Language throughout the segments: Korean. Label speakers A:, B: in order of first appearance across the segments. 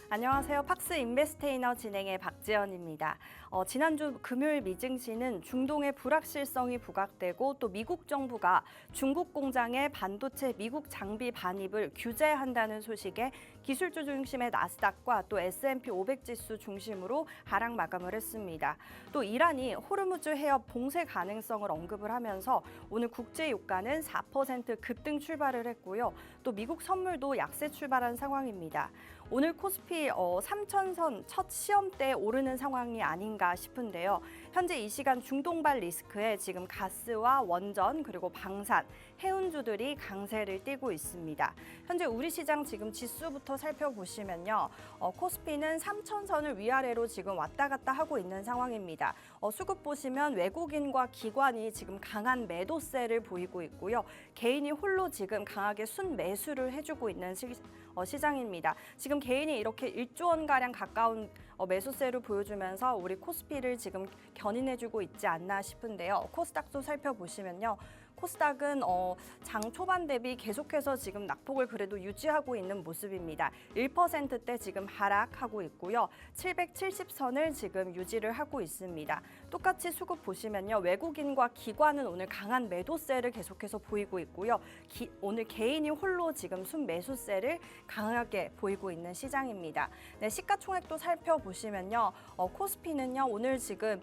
A: 안녕하세요. 팍스 인베스테이너 진행의 박지연입니다. 지난주 금요일 미증시는 중동의 불확실성이 부각되고 또 미국 정부가 중국 공장의 반도체 미국 장비 반입을 규제한다는 소식에 기술주 중심의 나스닥과 또 S&P 500 지수 중심으로 하락 마감을 했습니다. 또 이란이 호르무즈 해협 봉쇄 가능성을 언급을 하면서 오늘 국제 유가는 4% 급등 출발을 했고요. 또 미국 선물도 약세 출발한 상황입니다. 오늘 코스피 3,000선 첫 시험대에 오르는 상황이 아닌가 싶은데요. 현재 이 시간 중동발 리스크에 지금 가스와 원전 그리고 방산, 해운주들이 강세를 띠고 있습니다. 현재 우리 시장 지금 지수부터 살펴보시면요. 코스피는 3,000선을 위아래로 지금 왔다 갔다 하고 있는 상황입니다. 수급 보시면 외국인과 기관이 지금 강한 매도세를 보이고 있고요. 개인이 홀로 지금 강하게 순매수를 해주고 있는 시장입니다. 지금 개인이 이렇게 1조 원가량 가까운 매수세를 보여주면서 우리 코스피를 지금 견인해주고 있지 않나 싶은데요. 코스닥도 살펴보시면요. 코스닥은 장 초반 대비 계속해서 지금 낙폭을 그래도 유지하고 있는 모습입니다. 1%대 지금 하락하고 있고요. 770선을 지금 유지를 하고 있습니다. 똑같이 수급 보시면요. 외국인과 기관은 오늘 강한 매도세를 계속해서 보이고 있고요. 오늘 개인이 홀로 지금 순매수세를 강하게 보이고 있는 시장입니다. 네, 시가총액도 살펴보시면요. 코스피는요. 오늘 지금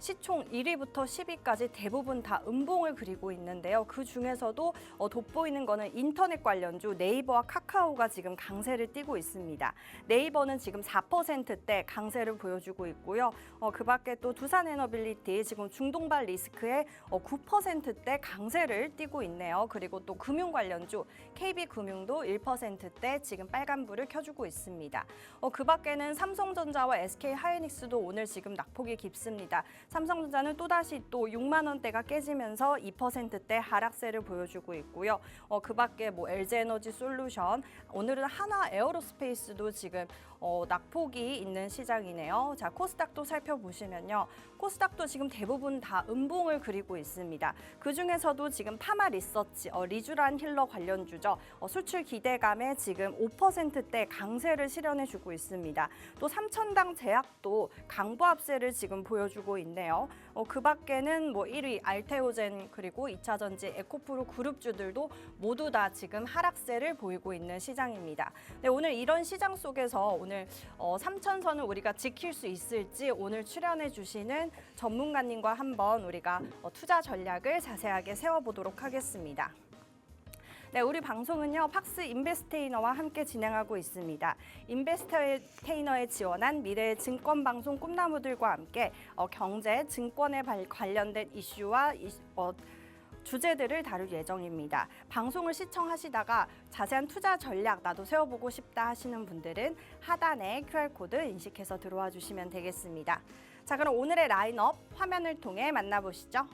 A: 시총 1위부터 10위까지 대부분 다 음봉을 그리고 있는데요. 그 중에서도 돋보이는 거는 인터넷 관련주 네이버와 카카오가 지금 강세를 띠고 있습니다. 네이버는 지금 4%대 강세를 보여주고 있고요. 그 밖에 또 두산에너빌리티 지금 중동발 리스크에 9%대 강세를 띠고 있네요. 그리고 또 금융 관련주 KB금융도 1%대 지금 빨간불을 켜주고 있습니다. 그 밖에는 삼성전자와 SK하이닉스도 오늘 지금 낙폭이 깊습니다. 삼성전자는 또다시 또 6만 원대가 깨지면서 2%대 하락세를 보여주고 있고요. 그 밖에 뭐 LG에너지솔루션, 오늘은 하나 에어로스페이스도 지금 낙폭이 있는 시장이네요. 자, 코스닥도 살펴보시면요. 코스닥도 지금 대부분 다 음봉을 그리고 있습니다. 그중에서도 지금 파마 리서치, 리쥬란 힐러 관련주죠. 수출 기대감에 지금 5%대 강세를 실현해주고 있습니다. 또 삼천당 제약도 강보합세를 지금 보여주고 있네요. 그 밖에는 뭐 1위 알테오젠 그리고 2차전지 에코프로 그룹주들도 모두 다 지금 하락세를 보이고 있는 시장입니다. 네, 오늘 이런 시장 속에서 오늘 3,000선을 우리가 지킬 수 있을지 오늘 출연해 주시는 전문가님과 한번 우리가 투자 전략을 자세하게 세워보도록 하겠습니다. 네, 우리 방송은요, 팍스 인베스테이너와 함께 진행하고 있습니다. 인베스테이너에 지원한 미래의 증권방송 꿈나무들과 함께 경제, 증권에 관련된 이슈와 주제들을 다룰 예정입니다. 방송을 시청하시다가 자세한 투자 전략 나도 세워보고 싶다 하시는 분들은 하단에 QR코드 인식해서 들어와 주시면 되겠습니다. 자, 그럼 오늘의 라인업 화면을 통해 만나보시죠.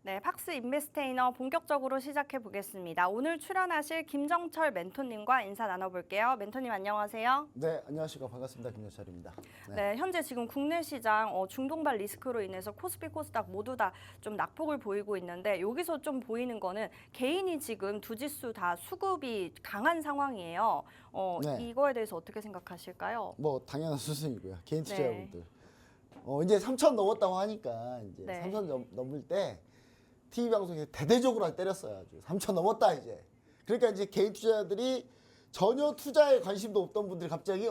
A: 네, 팍스 인베스테이너 본격적으로 시작해 보겠습니다. 오늘 출연하실 김정철 멘토님과 인사 나눠볼게요. 멘토님 안녕하세요.
B: 네, 안녕하십니까. 반갑습니다. 김정철입니다.
A: 네, 현재 지금 국내 시장 중동발 리스크로 인해서 코스피, 코스닥 모두 다 좀 낙폭을 보이고 있는데 여기서 좀 보이는 거는 개인이 지금 두 지수 다 수급이 강한 상황이에요.
B: 네.
A: 이거에 대해서 어떻게 생각하실까요?
B: 뭐 당연한 수순이고요. 개인
A: 네.
B: 투자자분들. 이제 3천 넘었다고 하니까 이제
A: 네.
B: 3천 넘을 때 TV 방송에 대대적으로 때렸어요. 아주 3천 넘었다 이제. 그러니까 이제 개인 투자자들이 전혀 투자에 관심도 없던 분들이 갑자기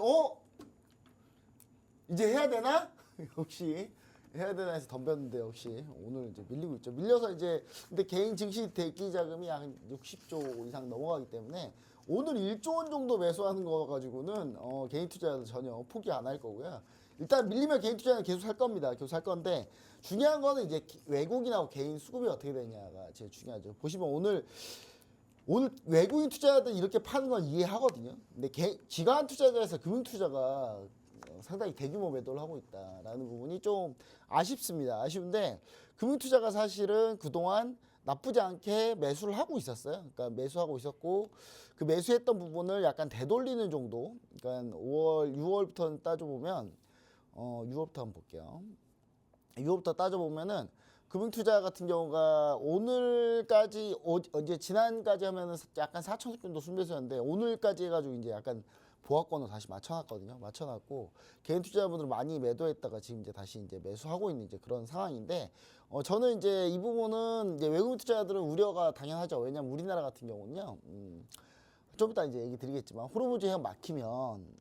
B: 이제 해야 되나? 역시 해야 되나 해서 덤볐는데 역시 오늘 이제 밀리고 있죠. 밀려서 이제 근데 개인 증시 대기 자금이 한 60조 이상 넘어가기 때문에 오늘 1조 원 정도 매수하는 거 가지고는 개인 투자자들 전혀 포기 안 할 거고요. 일단 밀리면 개인 투자는 계속 살 겁니다. 계속 살 건데 중요한 거는 이제 외국인하고 개인 수급이 어떻게 되냐가 제일 중요하죠. 보시면 오늘 외국인 투자자들 이렇게 파는 건 이해하거든요. 근데 기관 투자자에서 금융 투자가 상당히 대규모 매도를 하고 있다라는 부분이 좀 아쉽습니다. 아쉬운데 금융 투자가 사실은 그동안 나쁘지 않게 매수를 하고 있었어요. 그러니까 매수하고 있었고 그 매수했던 부분을 약간 되돌리는 정도. 그러니까 5월, 6월부터 따져보면 6월부터 한번 볼게요. 6월부터 따져보면은 금융투자 같은 경우가 오늘까지 어제 지난까지 하면은 약간 4천억 정도 순매수였는데 오늘까지 해가지고 이제 약간 보합권을 다시 맞춰놨거든요. 맞춰놨고 개인 투자자분들 많이 매도했다가 지금 이제 다시 이제 매수하고 있는 이제 그런 상황인데 저는 이제 이 부분은 이제 외국인 투자자들은 우려가 당연하죠. 왜냐면 우리나라 같은 경우는요. 좀 이따 이제 얘기 드리겠지만 호르무즈 해협 막히면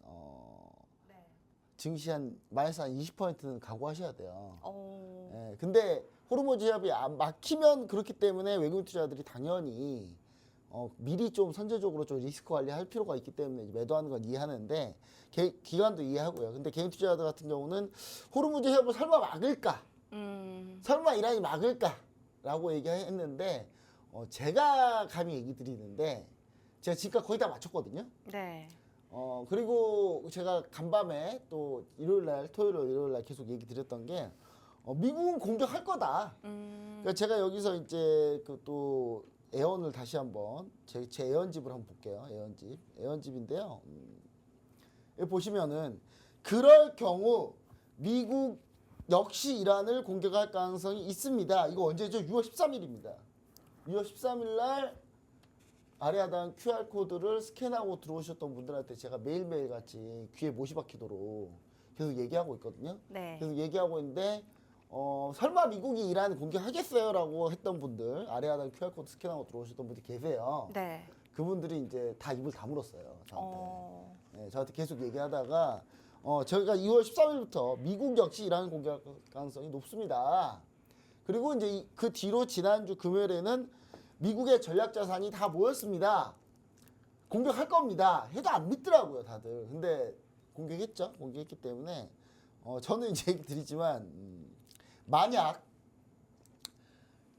B: 증시 한 마이너스 한 20%는 각오하셔야 돼요. 예, 근데 호르무즈 해협이 막히면 그렇기 때문에 외국인 투자자들이 당연히 미리 좀 선제적으로 좀 리스크 관리할 필요가 있기 때문에 매도하는 건 이해하는데 기관도 이해하고요. 근데 개인 투자자들 같은 경우는 호르무즈 해협을 설마 막을까? 설마 이란이 막을까?라고 얘기했는데 제가 감히 얘기 드리는데 제가 지금까지 거의 다 맞췄거든요.
A: 네.
B: 그리고 제가 간밤에 또 토요일, 일요일날 계속 얘기 드렸던 게 미국은 공격할 거다. 그러니까 제가 여기서 이제 그 또 애언을 다시 한번 제 애언집을 한번 볼게요. 애언집인데요. 여기 보시면은 그럴 경우 미국 역시 이란을 공격할 가능성이 있습니다. 이거 언제죠? 6월 13일입니다. 6월 13일 날 아래 하단 QR코드를 스캔하고 들어오셨던 분들한테 제가 매일매일 같이 귀에 못이 박히도록 계속 얘기하고 있거든요.
A: 네.
B: 계속 얘기하고 있는데 설마 미국이 이란을 공격하겠어요? 라고 했던 분들 아래 하단 QR코드 스캔하고 들어오셨던 분들이 계세요.
A: 네.
B: 그분들이 이제 다 입을 다물었어요. 저한테. 네, 저한테 계속 얘기하다가 저희가 2월 13일부터 미국 역시 이란을 공격할 가능성이 높습니다. 그리고 이제 그 뒤로 지난주 금요일에는 미국의 전략자산이 다 모였습니다. 공격할 겁니다. 해도 안 믿더라고요, 다들. 근데 공격했죠. 공격했기 때문에 저는 이제 얘기 드리지만 만약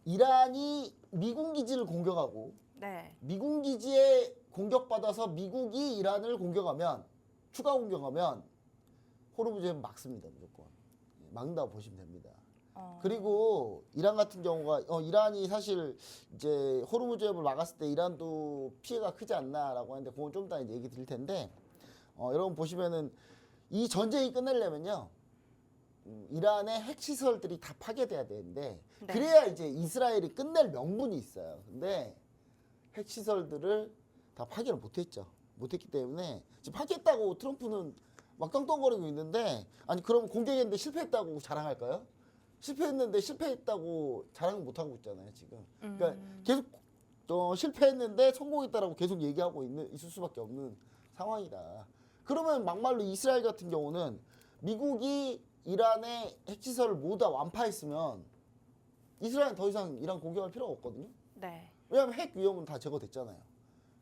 B: 이란이 미군 기지를 공격하고
A: 네.
B: 미군 기지에 공격받아서 미국이 이란을 공격하면 추가 공격하면 호르무즈는 막습니다. 무조건. 막는다고 보시면 됩니다. 그리고 이란 같은 경우가 이란이 사실 이제 호르무즈 해협을 막았을 때 이란도 피해가 크지 않나라고 하는데 그건 좀 이따 이제 얘기 드릴 텐데 여러분 보시면은 이 전쟁이 끝내려면요 이란의 핵시설들이 다 파괴돼야 되는데
A: 네.
B: 그래야 이제 이스라엘이 끝낼 명분이 있어요. 근데 핵시설들을 다 파괴를 못했죠. 못했기 때문에 지금 파괴했다고 트럼프는 막 떵떵거리고 있는데 아니 그럼 공격했는데 실패했다고 자랑할까요? 실패했는데 실패했다고 자랑을 못하고 있잖아요, 지금. 그러니까 계속 실패했는데 성공했다라고 계속 얘기하고 있을 수밖에 없는 상황이다. 그러면 막말로 이스라엘 같은 경우는 미국이 이란의 핵시설을 모두 다 완파했으면 이스라엘은 더 이상 이란 공격할 필요가 없거든요.
A: 네.
B: 왜냐하면 핵 위험은 다 제거됐잖아요.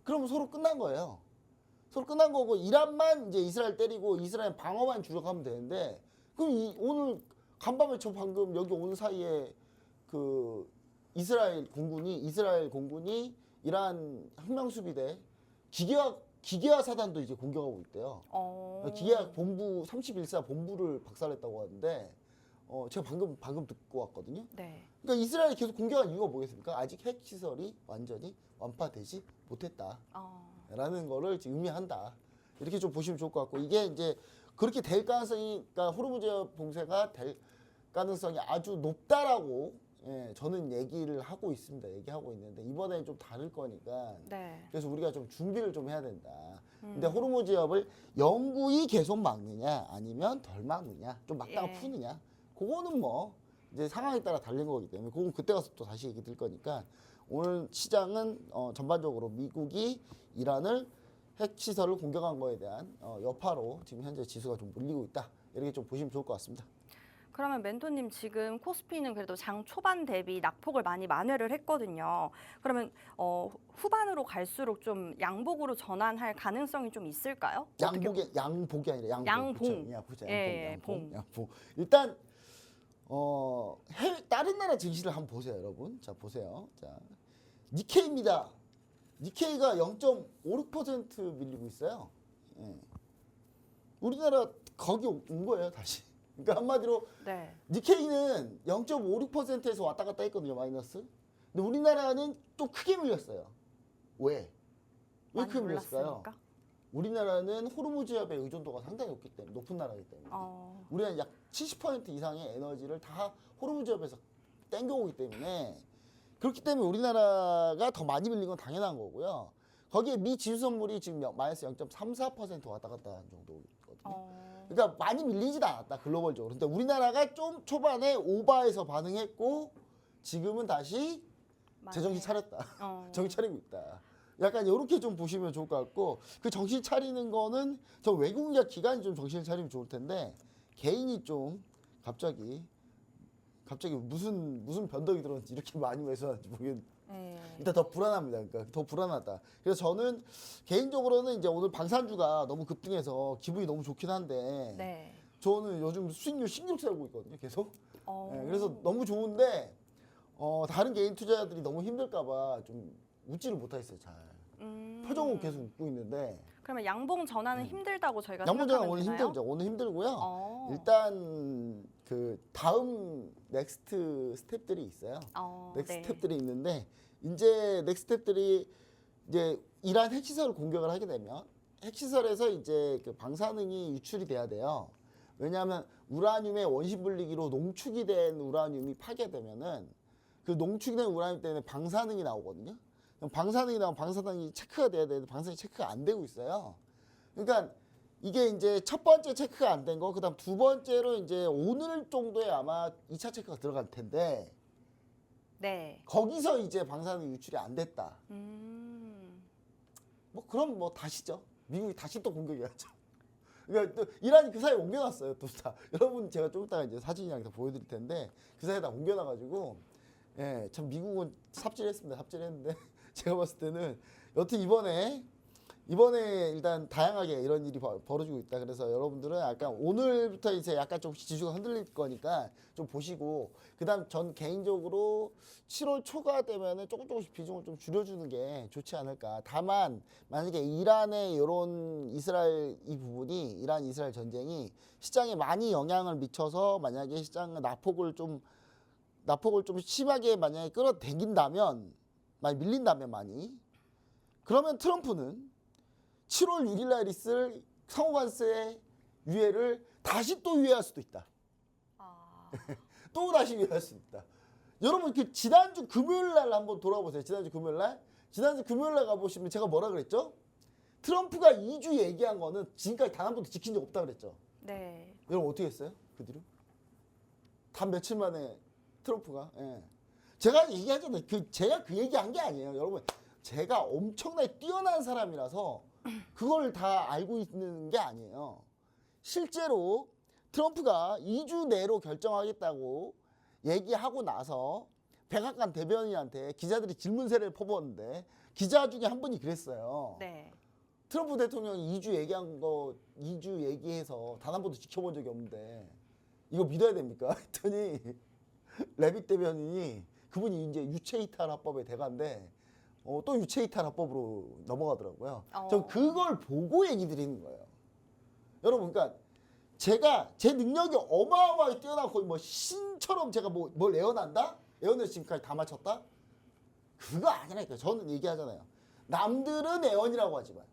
B: 그러면 서로 끝난 거예요. 서로 끝난 거고 이란만 이제 이스라엘 때리고 이스라엘 방어만 주력하면 되는데 그럼 오늘 간밤에 저 방금 여기 온 사이에 그 이스라엘 공군이 이란 항명수비대 기계화 사단도 이제 공격하고 있대요. 기계화 본부 31사 본부를 박살냈다고 하는데 제가 방금 듣고 왔거든요.
A: 네.
B: 그러니까 이스라엘이 계속 공격한 이유가 뭐겠습니까? 아직 핵 시설이 완전히 완파되지 못했다. 라는 거를 지금 의미한다. 이렇게 좀 보시면 좋을 것 같고, 이게 이제 그렇게 될 가능성이, 그러니까 호르무즈 봉쇄가 될 가능성이 아주 높다라고 저는 얘기를 하고 있습니다. 얘기하고 있는데 이번에는 좀 다를 거니까
A: 네.
B: 그래서 우리가 좀 준비를 좀 해야 된다. 근데 호르무즈협을 영구히 계속 막느냐 아니면 덜 막느냐, 좀 막다가
A: 예.
B: 푸느냐, 그거는 뭐 이제 상황에 따라 달린 거기 때문에 그건 그때 가서 또 다시 얘기 드릴 거니까, 오늘 시장은 전반적으로 미국이 이란을 핵시설을 공격한 거에 대한 여파로 지금 현재 지수가 좀 몰리고 있다. 이렇게 좀 보시면 좋을 것 같습니다.
A: 그러면 멘토님, 지금 코스피는 그래도 장 초반 대비 낙폭을 많이 만회를 했거든요. 그러면 후반으로 갈수록 좀 양복으로 전환할 가능성이 좀 있을까요?
B: 양복이 아니라 양봉.
A: 양봉.
B: 그쵸? 야, 보자.
A: 예,
B: 양봉. 일단 다른 나라 증시를 한번 보세요, 여러분. 자, 보세요. 자, 니케이입니다. 니케이가 0.56% 밀리고 있어요. 예. 우리나라 거기 온 거예요, 다시. 그러니까 한마디로
A: 네.
B: 니케이는 0.56%에서 왔다 갔다 했거든요, 마이너스. 근데 우리나라는 또 크게 밀렸어요. 왜
A: 많이
B: 크게 밀렸을까요?
A: 올랐으니까?
B: 우리나라는 호르무즈협의 의존도가 상당히 높기 때문에, 높은 나라이기 때문에 우리는 약 70% 이상의 에너지를 다 호르무즈협에서 땡겨오기 때문에, 그렇기 때문에 우리나라가 더 많이 밀린 건 당연한 거고요. 거기에 미 지수 선물이 지금 마이너스 0.34% 왔다 갔다 하는 정도거든요. 그러니까 많이 밀리지도 않았다, 글로벌적으로. 근데 우리나라가 좀 초반에 오바해서 반응했고 지금은 다시 제정신 차렸다. 정신 차리고 있다. 약간 이렇게 좀 보시면 좋을 것 같고, 그 정신 차리는 거는 저 외국인과 기관이 좀 정신을 차리면 좋을 텐데, 개인이 좀 갑자기 무슨 변덕이 들었는지 이렇게 많이 매수하는지 모르겠는데 일단 더 불안합니다. 그러니까 더 불안하다. 그래서 저는 개인적으로는 이제 오늘 방산주가 너무 급등해서 기분이 너무 좋긴 한데,
A: 네.
B: 저는 요즘 수익률 신기록 세우고 있거든요, 계속. 그래서 너무 좋은데 다른 개인 투자자들이 너무 힘들까봐 좀 웃지를 못하겠어요, 잘. 표정은 계속 웃고 있는데.
A: 그러면 양봉 전환은 힘들다고 저희가
B: 양봉 전환
A: 생각하면
B: 오늘
A: 되나요?
B: 힘들죠. 오늘 힘들고요. 일단 그 다음 넥스트 스텝들이 있어요. 넥스트 스텝들이 있는데, 이제 넥스트 스텝들이 이제 이란 핵시설을 공격을 하게 되면 핵시설에서 이제 그 방사능이 유출이 돼야 돼요. 왜냐하면 우라늄의 원시 분리기로 농축이 된 우라늄이 파괴되면은 그 농축이 된 우라늄 때문에 방사능이 나오거든요. 그럼 방사능이 나오면 방사능이 체크가 돼야 되는데 방사능이 체크가 안 되고 있어요. 그러니까 이게 이제 첫 번째 체크가 안 된 거, 그다음 두 번째로 이제 오늘 정도에 아마 2차 체크가 들어갈 텐데,
A: 네.
B: 거기서 이제 방사능 유출이 안 됐다. 뭐 그럼 뭐 다시죠. 미국이 다시 또 공격해야죠. 그러니까 또 이란이 그 사이에 옮겨놨어요, 또 다. 여러분 제가 좀 이따가 이제 사진이랑 다 보여드릴 텐데, 그 사이에 다 옮겨놔가지고, 예, 참 미국은 삽질했습니다. 삽질했는데 제가 봤을 때는 여튼 이번에 일단 다양하게 이런 일이 벌어지고 있다. 그래서 여러분들은 약간 오늘부터 이제 약간 좀 지수가 흔들릴 거니까 좀 보시고, 그다음 전 개인적으로 7월 초가 되면은 조금씩 비중을 좀 줄여주는 게 좋지 않을까. 다만 만약에 이란의 이런 이스라엘 이 부분이, 이란 이스라엘 전쟁이 시장에 많이 영향을 미쳐서 만약에 시장의 나폭을 좀 심하게 만약에 끌어당긴다면, 많이 밀린다면 많이, 그러면 트럼프는 7월 6일 날 있을 상호관세 유예를 다시 또 유예할 수도 있다. 또 다시 유예할 수 있다. 여러분 그 지난주 금요일 날 한번 돌아보세요. 지난주 금요일 날 가보시면 제가 뭐라 그랬죠? 트럼프가 2주 얘기한 거는 지금까지 단 한 번도 지킨 적 없다 그랬죠.
A: 네.
B: 여러분 어떻게 했어요? 그 뒤로? 단 며칠 만에 트럼프가. 예. 제가 얘기하잖아요. 제가 그 얘기한 게 아니에요. 여러분, 제가 엄청나게 뛰어난 사람이라서 그걸 다 알고 있는 게 아니에요. 실제로 트럼프가 2주 내로 결정하겠다고 얘기하고 나서 백악관 대변인한테 기자들이 질문세를 퍼부었는데, 기자 중에 한 분이 그랬어요.
A: 네.
B: 트럼프 대통령이 2주 얘기한 거 2주 얘기해서 단 한 번도 지켜본 적이 없는데 이거 믿어야 됩니까? 했더니 레빗 대변인이, 그분이 이제 유체이탈 합법의 대가인데 또 유체이탈 합법으로 넘어가더라고요. 전 그걸 보고 얘기 드리는 거예요. 여러분, 그러니까 제 능력이 어마어마하게 뛰어나고 거의 뭐 신처럼 제가 뭘 애원한다? 애원을 지금까지 다 맞췄다? 그거 아니라니까요. 저는 얘기하잖아요. 남들은 애원이라고 하지만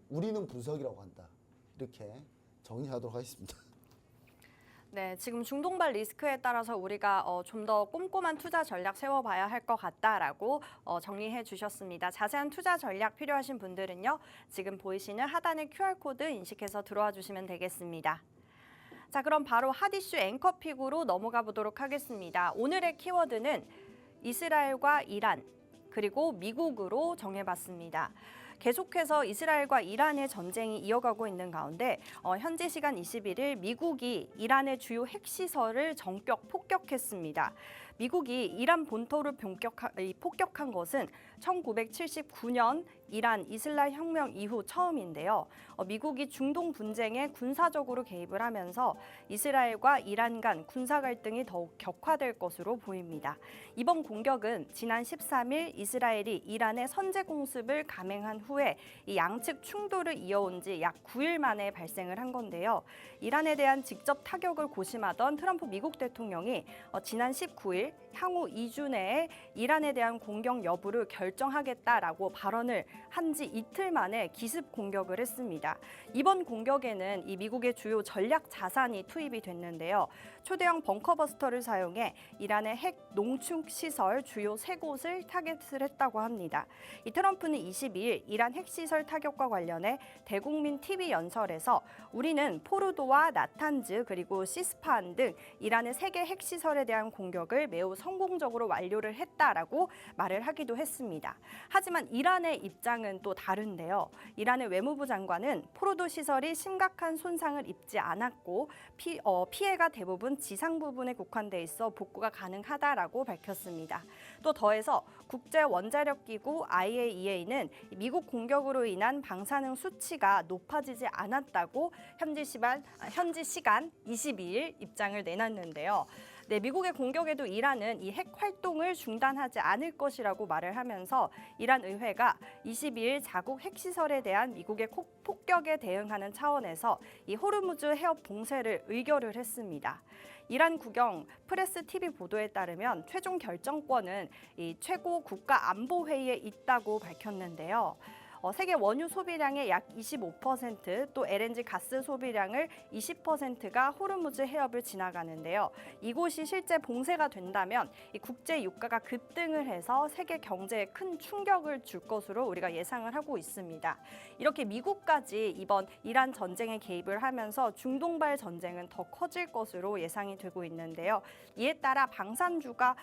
B: 우리는 분석이라고 한다. 이렇게 정리하도록 하겠습니다.
A: 네, 지금 중동발 리스크에 따라서 우리가 좀 더 꼼꼼한 투자 전략 세워봐야 할 것 같다라고 정리해 주셨습니다. 자세한 투자 전략 필요하신 분들은요, 지금 보이시는 하단의 QR코드 인식해서 들어와 주시면 되겠습니다. 자, 그럼 바로 핫이슈 앵커픽으로 넘어가 보도록 하겠습니다. 오늘의 키워드는 이스라엘과 이란, 그리고 미국으로 정해봤습니다. 계속해서 이스라엘과 이란의 전쟁이 이어가고 있는 가운데 현지 시간 21일 미국이 이란의 주요 핵시설을 전격 폭격했습니다. 미국이 이란 본토를 폭격한 것은 1979년 이란 이슬람 혁명 이후 처음인데요. 미국이 중동 분쟁에 군사적으로 개입을 하면서 이스라엘과 이란 간 군사 갈등이 더욱 격화될 것으로 보입니다. 이번 공격은 지난 13일 이스라엘이 이란의 선제 공습을 감행한 후에 이 양측 충돌을 이어온 지 약 9일 만에 발생을 한 건데요. 이란에 대한 직접 타격을 고심하던 트럼프 미국 대통령이 지난 19일 향후 2주 내에 이란에 대한 공격 여부를 결정하겠다라고 발언을 한 지 이틀 만에 기습 공격을 했습니다. 이번 공격에는 이 미국의 주요 전략 자산이 투입이 됐는데요. 초대형 벙커버스터를 사용해 이란의 핵 농축 시설 주요 3곳을 타겟을 했다고 합니다. 이 트럼프는 22일 이란 핵시설 타격과 관련해 대국민 TV 연설에서 우리는 포르도와 나탄즈 그리고 시스파한 등 이란의 3개 핵시설에 대한 공격을 매우 성공적으로 완료를 했다라고 말을 하기도 했습니다. 하지만 이란의 입장은 또 다른데요. 이란의 외무부 장관은 포르도 시설이 심각한 손상을 입지 않았고 피해가 대부분 지상 부분에 국한돼 있어 복구가 가능하다라고 밝혔습니다. 또 더해서 국제 원자력 기구 IAEA는 미국 공격으로 인한 방사능 수치가 높아지지 않았다고 현지 시간 22일 입장을 내놨는데요. 네, 미국의 공격에도 이란은 이 핵 활동을 중단하지 않을 것이라고 말을 하면서 이란 의회가 22일 자국 핵시설에 대한 미국의 폭격에 대응하는 차원에서 이 호르무즈 해협 봉쇄를 의결을 했습니다. 이란 국영 프레스 TV 보도에 따르면 최종 결정권은 이 최고 국가안보회의에 있다고 밝혔는데요. 세계 원유 소비량의 약 25%, 또 LNG 가스 소비량을 20%가 호르무즈 해협을 지나가는데요. 이곳이 실제 봉쇄가 된다면 이 국제 유가가 급등을 해서 세계 경제에 큰 충격을 줄 것으로 우리가 예상을 하고 있습니다. 이렇게 미국까지 이번 이란 전쟁에 개입을 하면서 중동발 전쟁은 더 커질 것으로 예상이 되고 있는데요. 이에 따라 방산주와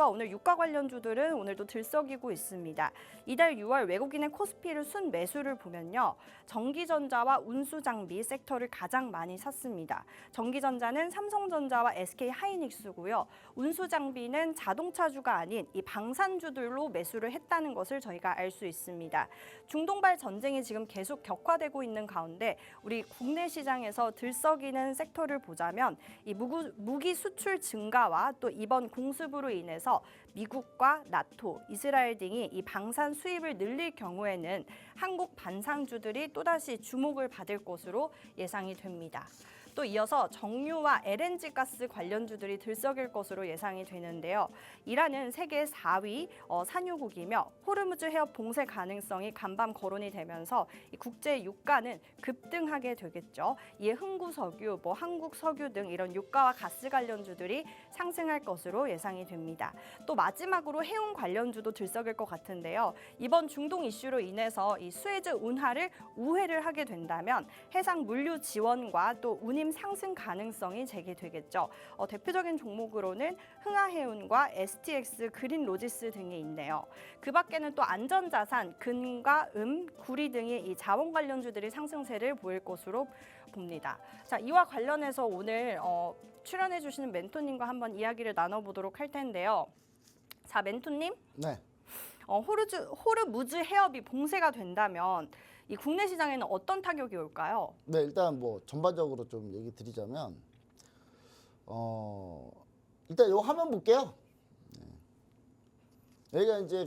A: 오늘 유가 관련주들은 오늘도 들썩이고 있습니다. 이달 6월 외국인의 코스피를 순 매수를 보면요. 전기전자와 운수장비 섹터를 가장 많이 샀습니다. 전기전자는 삼성전자와 SK하이닉스고요. 운수장비는 자동차주가 아닌 이 방산주들로 매수를 했다는 것을 저희가 알 수 있습니다. 중동발 전쟁이 지금 계속 격화되고 있는 가운데 우리 국내 시장에서 들썩이는 섹터를 보자면 이 무기 수출 증가와 또 이번 공습으로 인해서 미국과 나토, 이스라엘 등이 이 방산 수입을 늘릴 경우에는 한국 반상주들이 또다시 주목을 받을 것으로 예상이 됩니다. 또 이어서 정유와 LNG 가스 관련주들이 들썩일 것으로 예상이 되는데요. 이란은 세계 4위 산유국이며 호르무즈 해협 봉쇄 가능성이 간밤 거론이 되면서 이 국제 유가는 급등하게 되겠죠. 이에 흥구석유, 한국석유 등 이런 유가와 가스 관련주들이 상승할 것으로 예상이 됩니다. 또 마지막으로 해운 관련주도 들썩일 것 같은데요. 이번 중동 이슈로 인해서 이 수에즈 운하를 우회를 하게 된다면 해상 물류 지원과 또 운임 상승 가능성이 제기되겠죠. 대표적인 종목으로는 흥하해운과 STX 그린로지스 등이 있네요. 그 밖에는 또 안전자산, 금과 구리 등의 이 자원 관련주들이 상승세를 보일 것으로 봅니다. 자, 이와 관련해서 오늘 출연해 주시는 멘토님과 한번 이야기를 나눠보도록 할 텐데요. 자, 멘토님.
B: 네.
A: 호르무즈 해협이 봉쇄가 된다면 이 국내 시장에는 어떤 타격이 올까요?
B: 네, 일단 전반적으로 좀 얘기 드리자면 일단 요 화면 볼게요. 네. 여기가 이제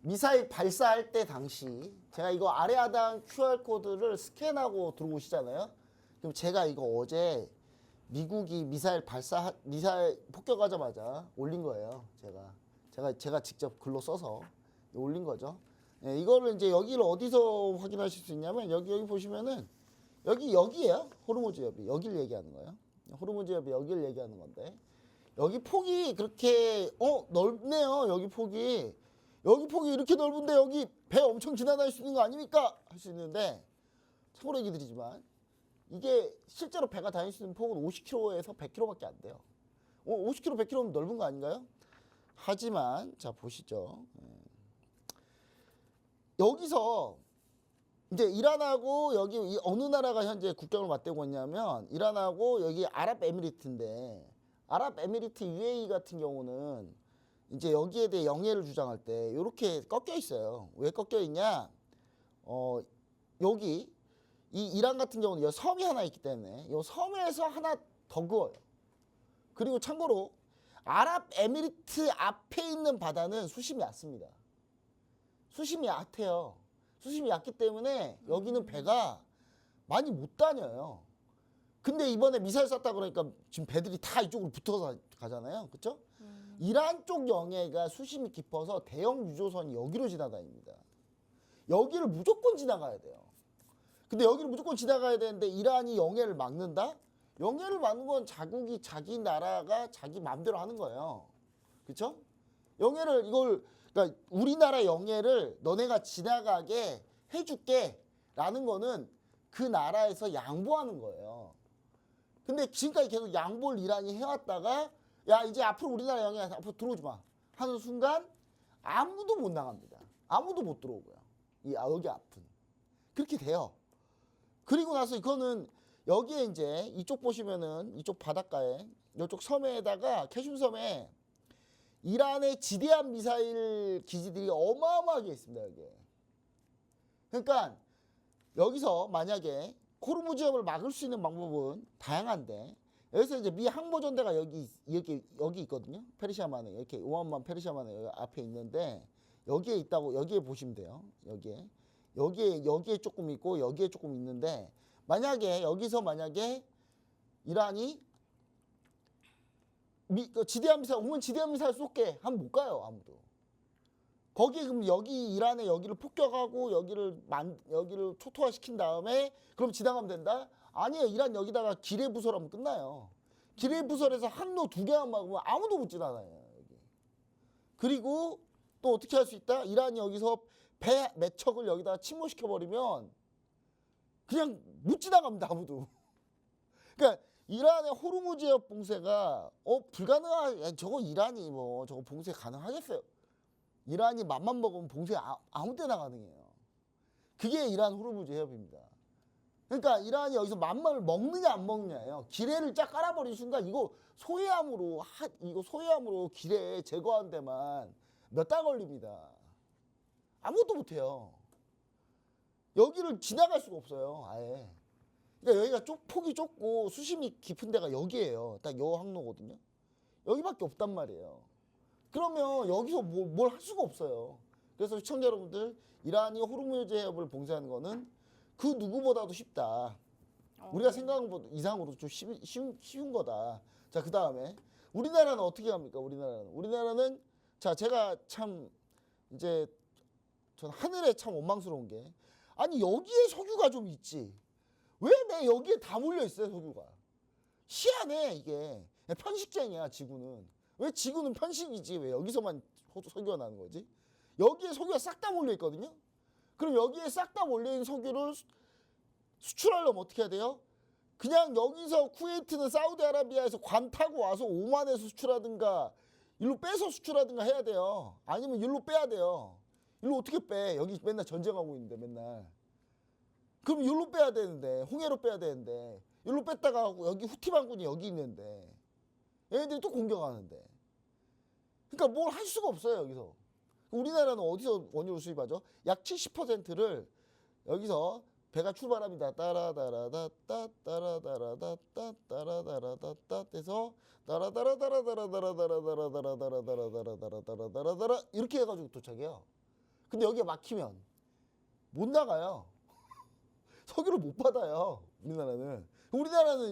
B: 미사일 발사할 때 당시 제가 이거 아래 하단 QR코드를 스캔하고 들어오시잖아요. 그럼 제가 이거 어제 미국이 미사일 폭격하자마자 올린 거예요. 제가 직접 글로 써서 올린 거죠. 예, 이거를 이제 여기를 어디서 확인하실 수 있냐면 여기 보시면은 여기예요. 호르무즈 협의 여기를 얘기하는 거예요. 호르무즈 협의 여기를 얘기하는 건데 여기 폭이 그렇게 넓네요. 여기 폭이 이렇게 넓은데 여기 배 엄청 지나다닐 수 있는 거 아닙니까? 할 수 있는데 참고로 얘기 드리지만 이게 실제로 배가 다닐 수 있는 폭은 50km에서 100km밖에 안 돼요. 50km, 100km면 넓은 거 아닌가요? 하지만 자 보시죠. 여기서 이제 이란하고 여기 어느 나라가 현재 국경을 맞대고 있냐면 이란하고 여기 아랍에미리트인데 아랍에미리트 UAE 같은 경우는 이제 여기에 대해 영해를 주장할 때 이렇게 꺾여 있어요. 왜 꺾여 있냐? 여기 이 이란 같은 경우는 여기 섬이 하나 있기 때문에 이 섬에서 하나 더 그어요. 그리고 참고로 아랍에미리트 앞에 있는 바다는 수심이 얕습니다. 수심이 얕아요. 수심이 얕기 때문에 여기는 배가 많이 못 다녀요. 근데 이번에 미사일 쐈다 그러니까 지금 배들이 다 이쪽으로 붙어서 가잖아요. 그렇죠? 이란 쪽 영해가 수심이 깊어서 대형 유조선이 여기로 지나다닙니다. 여기를 무조건 지나가야 돼요. 근데 여기를 무조건 지나가야 되는데 이란이 영해를 막는다? 영해를 막는 건 자국이 자기 나라가 자기 마음대로 하는 거예요. 그렇죠? 그러니까 우리나라 영해를 너네가 지나가게 해줄게 라는 거는 그 나라에서 양보하는 거예요. 근데 지금까지 계속 양보를 이란이 해왔다가 야 이제 앞으로 우리나라 영해 앞으로 들어오지 마 하는 순간 아무도 못 나갑니다. 아무도 못 들어오고요. 여기 앞은 그렇게 돼요. 그리고 나서 이거는 여기에 이제 이쪽 보시면은 이쪽 바닷가에 이쪽 섬에다가 캐슘 섬에 이란의 지대한 미사일 기지들이 어마어마하게 있습니다. 여기에. 그러니까 여기서 만약에 호르무즈협을 막을 수 있는 방법은 다양한데 여기서 이제 미 항모전대가 여기 있거든요. 페르시아만에 이렇게 오만만 페르시아만에 여기 앞에 있는데 여기에 있다고 여기에 보시면 돼요. 여기에 조금 있고 여기에 조금 있는데 만약에 여기서 이란이 지대한 미사일 오면 지대한 미사일 쏠게 하면 못 가요. 아무도. 거기 그럼 여기 이란에 여기를 폭격하고 여기를 초토화시킨 다음에 그럼 지나가면 된다? 아니에요. 이란 여기다가 기뢰 부설하면 끝나요. 기뢰 부설에서 항로 2개만 막으면 아무도 못 지나가요. 여기. 그리고 또 어떻게 할 수 있다? 이란이 여기서 배 몇 척을 여기다가 침몰시켜버리면 그냥 못 지나갑니다. 아무도. 그러니까 이란의 호르무즈협 봉쇄가 저거 이란이 저거 봉쇄 가능하겠어요? 이란이 맘만 먹으면 봉쇄 아무 때나 가능해요. 그게 이란 호르무즈 해협입니다. 그러니까 이란이 여기서 맘만 먹느냐 안 먹느냐예요. 기뢰를 쫙 깔아버린 순간 이거 소해함으로 기뢰 제거하는 데만 몇 달 걸립니다. 아무것도 못해요. 여기를 지나갈 수가 없어요. 아예. 그러니까 여기가 폭이 좁고 수심이 깊은 데가 여기예요. 딱 요 항로거든요. 여기밖에 없단 말이에요. 그러면 여기서 뭘 할 수가 없어요. 그래서 시청자 여러분들 이란이 호르무즈 해협을 봉쇄하는 거는 그 누구보다도 쉽다. 우리가 생각한 것 이상으로 좀 쉬운 거다. 자, 그 다음에 우리나라는 어떻게 합니까? 우리나라는 자 제가 참 이제 전 하늘에 참 원망스러운 게 아니 여기에 석유가 좀 있지. 왜 내 여기에 다 몰려 있어요 석유가. 희한해 이게. 편식쟁이야 지구는. 왜 지구는 편식이지? 왜 여기서만 석유가 나는 거지? 여기에 석유가 싹 다 몰려 있거든요. 그럼 여기에 싹 다 몰려 있는 석유를 수출하려면 어떻게 해야 돼요? 그냥 여기서 쿠웨이트는 사우디아라비아에서 관 타고 와서 오만에서 수출하든가 일로 빼서 수출하든가 해야 돼요. 아니면 일로 빼야 돼요. 일로 어떻게 빼? 여기 맨날 전쟁하고 있는데 맨날. 그럼 일로 빼야 되는데 홍해로 빼야 되는데 일로 뺐다가 여기 후티 반군이 여기 있는데 얘네들이 또 공격하는데. 그러니까 뭘 할 수가 없어요 여기서. 우리나라는 어디서 원유를 수입하죠? 약 70%를 여기서 배가 출발합니다. 따라다라다따 따라다라다따 따라다라다따 해서 따라다라다라다라다라다라다라다라다라다라다라다라 이렇게 해가지고 도착해요. 근데 여기에 막히면 못 나가요. 석유를 못 받아요. 우리나라는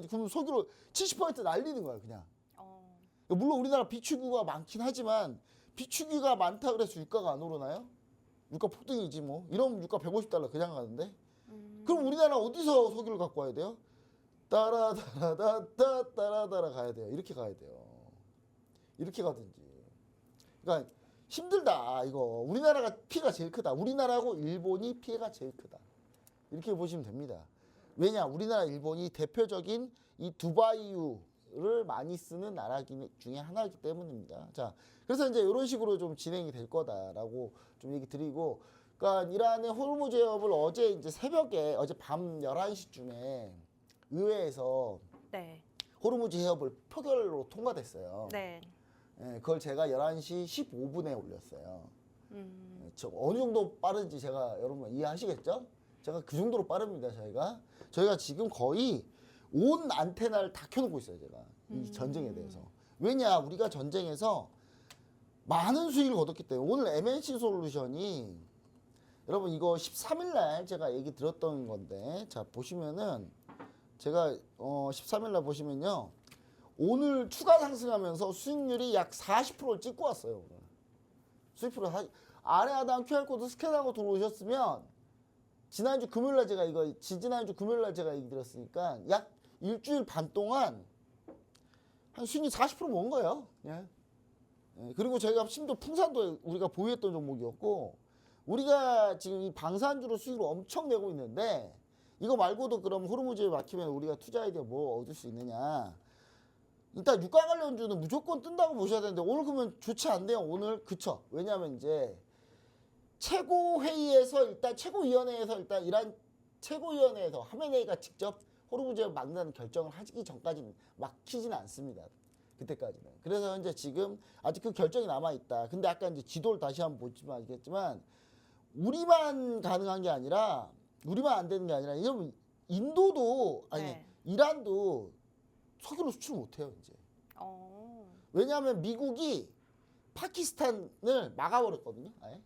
B: 그럼 석유로 70% 날리는 거야 그냥. 물론 우리나라 비축유가 많긴 하지만 비축유가 많다 그래서 유가가 안 오르나요? 유가 폭등이지 뭐. 이러면 유가 150달러 그냥 가는데. 그럼 우리나라 어디서 석유를 갖고 와야 돼요? 따라따라 가야 돼요. 이렇게 가야 돼요. 이렇게 가든지. 그러니까 힘들다 이거. 우리나라가 피해가 제일 크다. 우리나라하고 일본이 피해가 제일 크다. 이렇게 보시면 됩니다. 왜냐? 우리나라 일본이 대표적인 이 두바이유를 많이 쓰는 나라 중에 하나이기 때문입니다. 자, 그래서 이제 이런 식으로 좀 진행이 될 거다라고 좀 얘기 드리고, 그러니까 이란의 호르무즈 해협을 어제 이제 새벽에 어제 밤 11시쯤에 의회에서
A: 네.
B: 호르무즈 해협을 표결로 통과됐어요.
A: 네.
B: 예, 그걸 제가 11시 15분에 올렸어요. 저 어느 정도 빠른지 제가 여러분 이해하시겠죠? 제가 그 정도로 빠릅니다. 저희가 지금 거의 온 안테나를 다 켜놓고 있어요. 제가 이 전쟁에 대해서. 왜냐? 우리가 전쟁에서 많은 수익을 거뒀기 때문에. 오늘 MNC 솔루션이 여러분 이거 13일 날 제가 얘기 들었던 건데, 자 보시면은 제가 13일 날 보시면요, 오늘 추가 상승하면서 수익률이 약 40%를 찍고 왔어요. 오늘 수익률 아래 하단 QR코드 스캔하고 들어오셨으면 지난주 금요일날 제가 지난주 금요일날 제가 얘기 드렸으니까 약 일주일 반 동안 한 수익률 40% 먹은 거예요. 예. 그리고 저희가 심지어 풍산도 우리가 보유했던 종목이었고, 우리가 지금 이 방산주로 수익을 엄청 내고 있는데, 이거 말고도 그럼 호르무즈에 막히면 우리가 투자 아이디어 뭐 얻을 수 있느냐. 일단 유가 관련주는 무조건 뜬다고 보셔야 되는데, 오늘 그러면 좋지 않네요. 오늘 그쵸. 왜냐하면 이제 최고회의에서 일단 최고위원회에서 일단 이란 최고위원회에서 하메네이가 직접 호르무즈에 막는 결정을 하기 전까지는 막히지는 않습니다. 그때까지는. 그래서 현재 지금 아직 그 결정이 남아 있다. 근데 아까 이제 지도를 다시 한번 보시면 알겠지만, 우리만 가능한 게 아니라, 우리만 안 되는 게 아니라, 여러분 인도도 아니
A: 네.
B: 이란도 석유를 수출 못 해요 이제. 왜냐하면 미국이 파키스탄을 막아버렸거든요. 아예.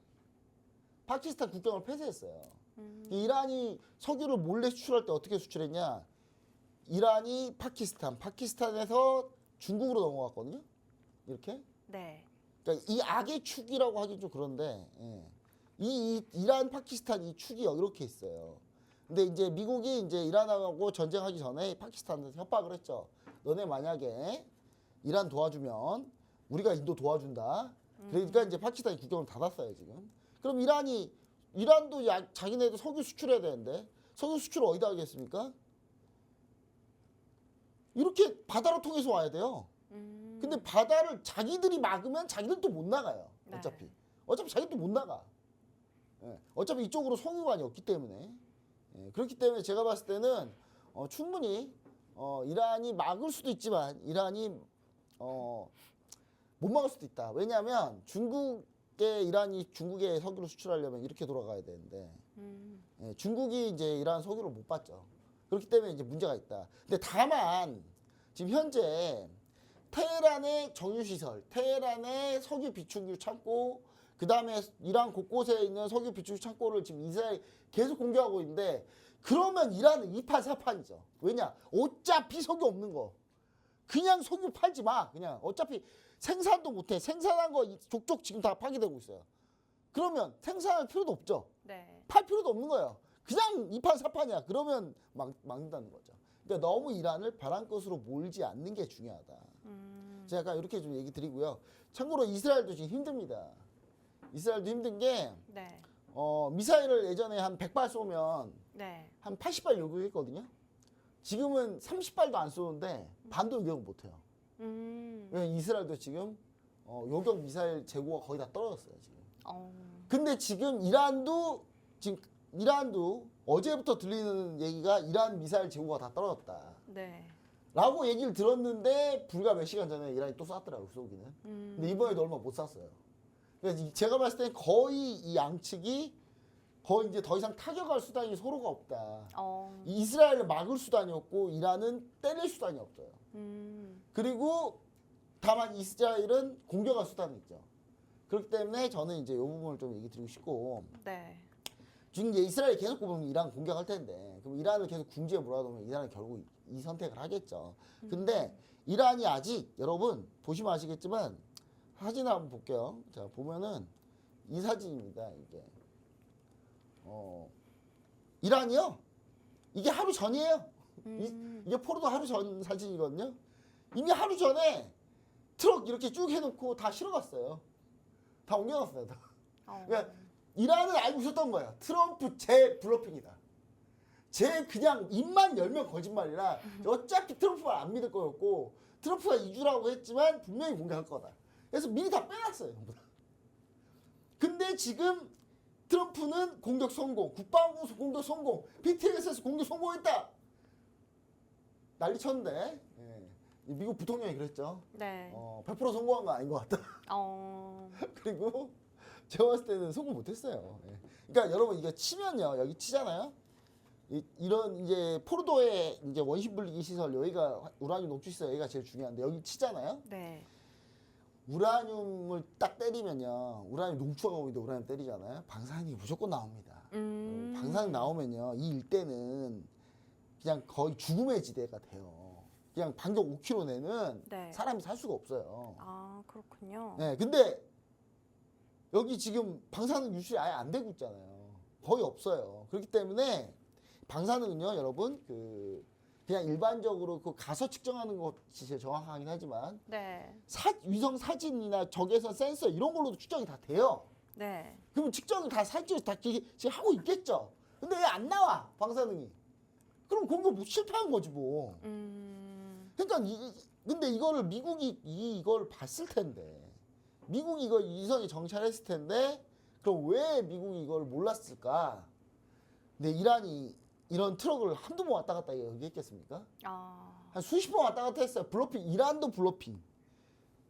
B: 파키스탄 국경을 폐쇄했어요. 이란이 석유를 몰래 수출할 때 어떻게 수출했냐? 이란이 파키스탄에서 중국으로 넘어갔거든요. 이렇게.
A: 네.
B: 그러니까 이 악의 축이라고 하긴 좀 그런데, 예. 이 이란 파키스탄 이 축이 이렇게 있어요. 근데 이제 미국이 이제 이란하고 전쟁하기 전에 파키스탄한테 협박을 했죠. 너네 만약에 이란 도와주면 우리가 인도 도와준다. 그러니까 이제 파키스탄이 국경을 닫았어요 지금. 그럼 이란도 자기네도 석유 수출해야 되는데 석유 수출 어디다 하겠습니까? 이렇게 바다로 통해서 와야 돼요. 근데 바다를 자기들이 막으면 자기들도 못 나가요. 어차피 자기도 못 나가. 예. 어차피 이쪽으로 송유관이 없기 때문에. 예. 그렇기 때문에 제가 봤을 때는 충분히 이란이 막을 수도 있지만 이란이 못 막을 수도 있다. 왜냐하면 이란이 중국에 석유를 수출하려면 이렇게 돌아가야 되는데, 예, 중국이 이제 이란 석유를 못 받죠. 그렇기 때문에 이제 문제가 있다. 근데 다만 지금 현재 테헤란의 정유시설, 테헤란의 석유 비축유 창고, 그 다음에 이란 곳곳에 있는 석유 비축유 창고를 지금 이스라엘이 계속 공격하고 있는데, 그러면 이란은 2판 4판이죠. 왜냐? 어차피 석유 없는 거. 그냥 석유 팔지 마. 그냥 어차피 생산도 못해. 생산한 거 족족 지금 다 파기되고 있어요. 그러면 생산할 필요도 없죠.
A: 네.
B: 팔 필요도 없는 거예요. 그냥 2판 4판이야. 그러면 막는다는 거죠. 그러니까 너무 이란을 벼랑 끝으로 몰지 않는 게 중요하다. 제가 약간 이렇게 좀 얘기 드리고요. 참고로 이스라엘도 지금 힘듭니다. 이스라엘도 힘든 게,
A: 네.
B: 미사일을 예전에 한 100발 쏘면
A: 네.
B: 한 80발 요격했거든요. 지금은 30발도 안 쏘는데 반도 요격을 못해요. 왜냐면 이스라엘도 지금 요격 미사일 재고가 거의 다 떨어졌어요 지금. 근데 지금 이란도 어제부터 들리는 얘기가 이란 미사일 재고가 다 떨어졌다.
A: 네.
B: 라고 얘기를 들었는데 불과 몇 시간 전에 이란이 또 쐈더라고요, 쏘기는. 근데 이번에도 얼마 못 쐈어요. 그래서 제가 봤을 때 거의 이 양측이 거의 이제 더 이상 타격할 수단이 서로가 없다. 이스라엘을 막을 수단이 없고 이란은 때릴 수단이 없어요. 그리고 다만 이스라엘은 공격할 수단이 있죠. 그렇기 때문에 저는 이제 이 부분을 좀 얘기 드리고 싶고
A: 네.
B: 지금 이제 이스라엘이 계속 보면 이란 공격할 텐데 그럼 이란을 계속 궁지에 몰아넣으면 이란은 결국 이 선택을 하겠죠. 근데 이란이 아직 여러분 보시면 아시겠지만 사진을 한번 볼게요. 자 보면은 이 사진입니다. 이게 이란이요. 이게 하루 전이에요. 이게 포르도 하루 전 사진이거든요. 이미 하루 전에 트럭 이렇게 쭉 해놓고 다 실어갔어요. 다 옮겨갔어요. 다. 그러니까 이란은 알고 있었던 거예요. 트럼프 제 블러핑이다. 제 그냥 입만 열면 거짓말이라 어차피 트럼프 말 안 믿을 거였고 트럼프가 이주라고 했지만 분명히 공격할 거다. 그래서 미리 다 빼놨어요. 전부 다. 근데 지금 트럼프는 공격 성공, 국방부 공격 성공, BTS에서 공격 성공했다. 난리 쳤는데 미국 부통령이 그랬죠.
A: 네.
B: 100% 성공한 거 아닌 것 같다. 그리고 제가 봤을 때는 성공 못했어요. 그러니까 여러분 이거 치면요, 여기 치잖아요. 이런 이제 포르도의 이제 원심 분리기 시설 여기가 우라늄 녹취 시설 여기가 제일 중요한데 여기 치잖아요.
A: 네.
B: 우라늄을 딱 때리면요, 우라늄 농축하고 있는데 우라늄 때리잖아요. 방사능이 무조건 나옵니다. 방사능 나오면요, 이 일대는 그냥 거의 죽음의 지대가 돼요. 그냥 반경 5km 내는
A: 네.
B: 사람이 살 수가 없어요.
A: 아, 그렇군요.
B: 네, 근데 여기 지금 방사능 유출이 아예 안 되고 있잖아요. 거의 없어요. 그렇기 때문에 방사능은요, 여러분 그냥 일반적으로 그 가서 측정하는 것이 제일 정확하긴 하지만
A: 네.
B: 위성 사진이나 적외선 센서 이런 걸로도 측정이 다 돼요.
A: 네.
B: 그러면 측정을 다 살찌워서 다 지금 하고 있겠죠. 근데 왜 안 나와 방사능이? 그럼 공격 못 실패한 거지 뭐. 그러니까 근데 이거를 미국이 이걸 봤을 텐데, 미국이 이걸 위성에 정찰했을 텐데, 그럼 왜 미국이 이걸 몰랐을까? 근데 이란이 이런 트럭을 한두 번 왔다 갔다 얘기했겠습니까? 한 수십 번 왔다 갔다 했어요. 블러핑, 이란도 블러핑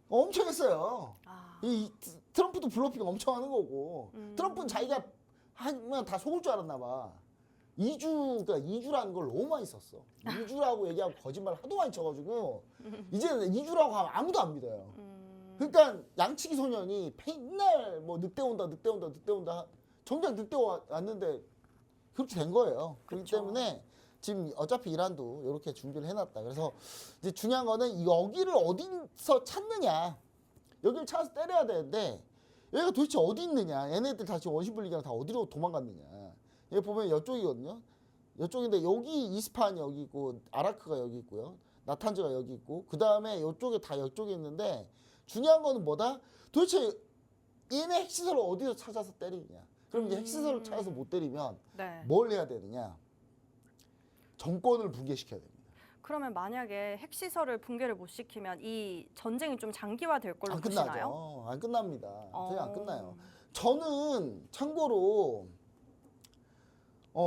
B: 엄청 했어요. 이 트럼프도 블러핑 엄청 하는 거고, 트럼프는 자기가 하면 다 속을 줄 알았나 봐. 이주라는 걸 너무 많이 썼어. 이주라고 얘기하고 거짓말 하도 많이 쳐가지고 이제는 이주라고 하면 아무도 안 믿어요. 그러니까 양치기 소년이 맨날 뭐 늑대 온다 정작 늑대 왔는데 그렇게 된 거예요. 그렇기
A: 그쵸.
B: 때문에 지금 어차피 이란도 이렇게 준비를 해놨다. 그래서 이제 중요한 거는 여기를 어디서 찾느냐. 여기를 찾아서 때려야 되는데 여기가 도대체 어디 있느냐. 얘네들 다 지금 원심 분리기랑 다 어디로 도망갔느냐. 여기 보면 이쪽이거든요. 이쪽인데 여기 이스파한이 여기 있고 아라크가 여기 있고요. 나탄즈가 여기 있고 그 다음에 이쪽에 다 이쪽에 있는데 중요한 거는 뭐다? 도대체 얘네 핵시설을 어디서 찾아서 때리느냐. 그럼 이제 핵시설을 찾아서 못 때리면
A: 네.
B: 뭘 해야 되느냐. 정권을 붕괴시켜야 됩니다.
A: 그러면 만약에 핵시설을 붕괴를 못 시키면 이 전쟁이 좀 장기화될 걸로
B: 안
A: 보시나요?
B: 끝나죠. 안 끝납니다. 전혀 안
A: 어.
B: 끝나요. 저는 참고로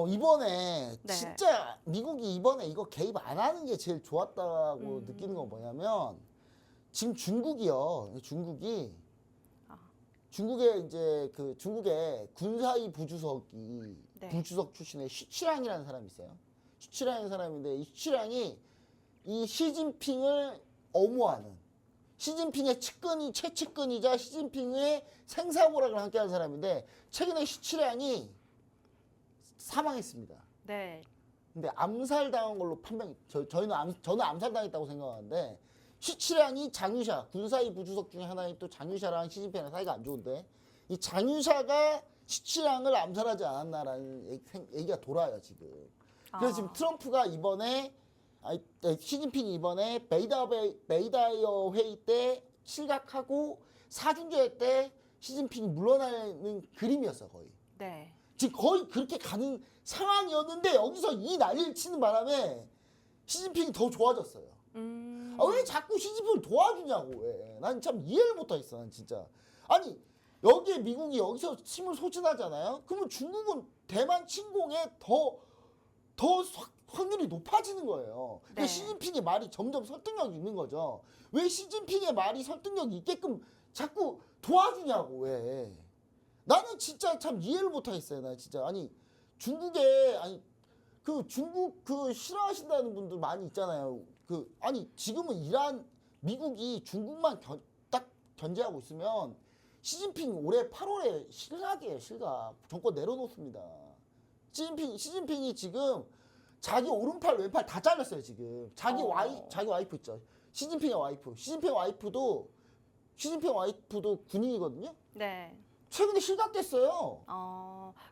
B: 이번에
A: 네.
B: 진짜 미국이 이번에 이거 개입 안 하는 게 제일 좋았다고 느끼는 건 뭐냐면 지금 중국이요. 중국에 이제 그 중국의 군사위 부주석이
A: 네.
B: 부주석 출신의 슈치량이라는 사람이 있어요. 슈치량이라는 사람인데 이 슈치량이 이 시진핑을 엄호하는 시진핑의 최측근이자 시진핑의 생사고락을 함께하는 사람인데 최근에 슈치량이 사망했습니다.
A: 네.
B: 근데 암살당한 걸로 저는 암살당했다고 생각하는데 슈치량이 장유샤 군사위 부주석 중에 하나인 또 장유샤랑 시진핑이랑 사이가 안 좋은데 이 장유샤가 슈치량을 암살하지 않았나라는 얘기가 돌아요 지금. 그래서 지금 트럼프가 이번에 시진핑이 이번에 메이다이어 회의 때 실각하고 사중조회 때 시진핑이 물러나는 그림이었어 거의.
A: 네.
B: 지금 거의 그렇게 가는 상황이었는데 여기서 이 난리를 치는 바람에 시진핑이 더 좋아졌어요. 왜 자꾸 시진핑을 도와주냐고 왜. 난 참 이해를 못하겠어 난 진짜. 아니 여기에 미국이 여기서 힘을 소진하잖아요. 그러면 중국은 대만 침공에 더 확률이 높아지는 거예요. 그러니까
A: 네.
B: 시진핑의 말이 점점 설득력이 있는 거죠. 왜 시진핑의 말이 설득력이 있게끔 자꾸 도와주냐고 왜. 나는 진짜 참 이해를 못하겠어요. 나 진짜 중국에 중국 싫어하신다는 분들 많이 있잖아요. 지금은 미국이 중국만 딱 견제하고 있으면 시진핑 올해 8월에 실각이에요. 실각. 정권 내려놓습니다. 시진핑이 지금 자기 오른팔 왼팔 다 잘렸어요. 지금 자기 와이프 있죠. 시진핑의 와이프. 시진핑 와이프도 군인이거든요.
A: 네.
B: 최근에 실각됐어요.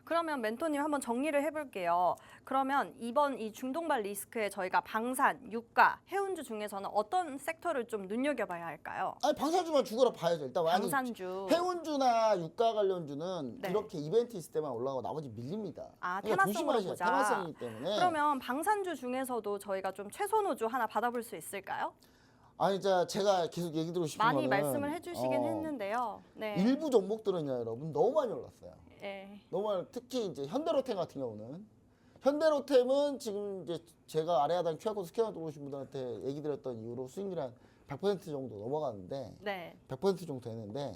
A: 그러면 멘토님 한번 정리를 해볼게요. 그러면 이번 이 중동발 리스크에 저희가 방산, 유가, 해운주 중에서는 어떤 섹터를 좀 눈여겨봐야 할까요?
B: 아니 방산주만 죽어라 봐야죠. 일단
A: 방산주.
B: 해운주나 유가 관련주는
A: 네.
B: 이렇게 이벤트 있을 때만 올라가고 나머지 밀립니다.
A: 테마성으로
B: 조심하셔야
A: 보자.
B: 테마성이기 때문에.
A: 그러면 방산주 중에서도 저희가 좀 최선호주 하나 받아볼 수 있을까요?
B: 아니 제가 계속 얘기 드리고 싶은
A: 많이
B: 거는
A: 말씀을 해주시긴 했는데요. 네.
B: 일부 종목들은요, 여러분 너무 많이 올랐어요.
A: 네.
B: 너무 많이, 특히 이제 현대로템 같은 경우는 현대로템은 지금 이제 제가 아래하단 QR코드 스캐너 들어오신 분들한테 얘기 드렸던 이후로 수익률이 한 100% 정도 넘어가는데
A: 네.
B: 100% 정도 되는데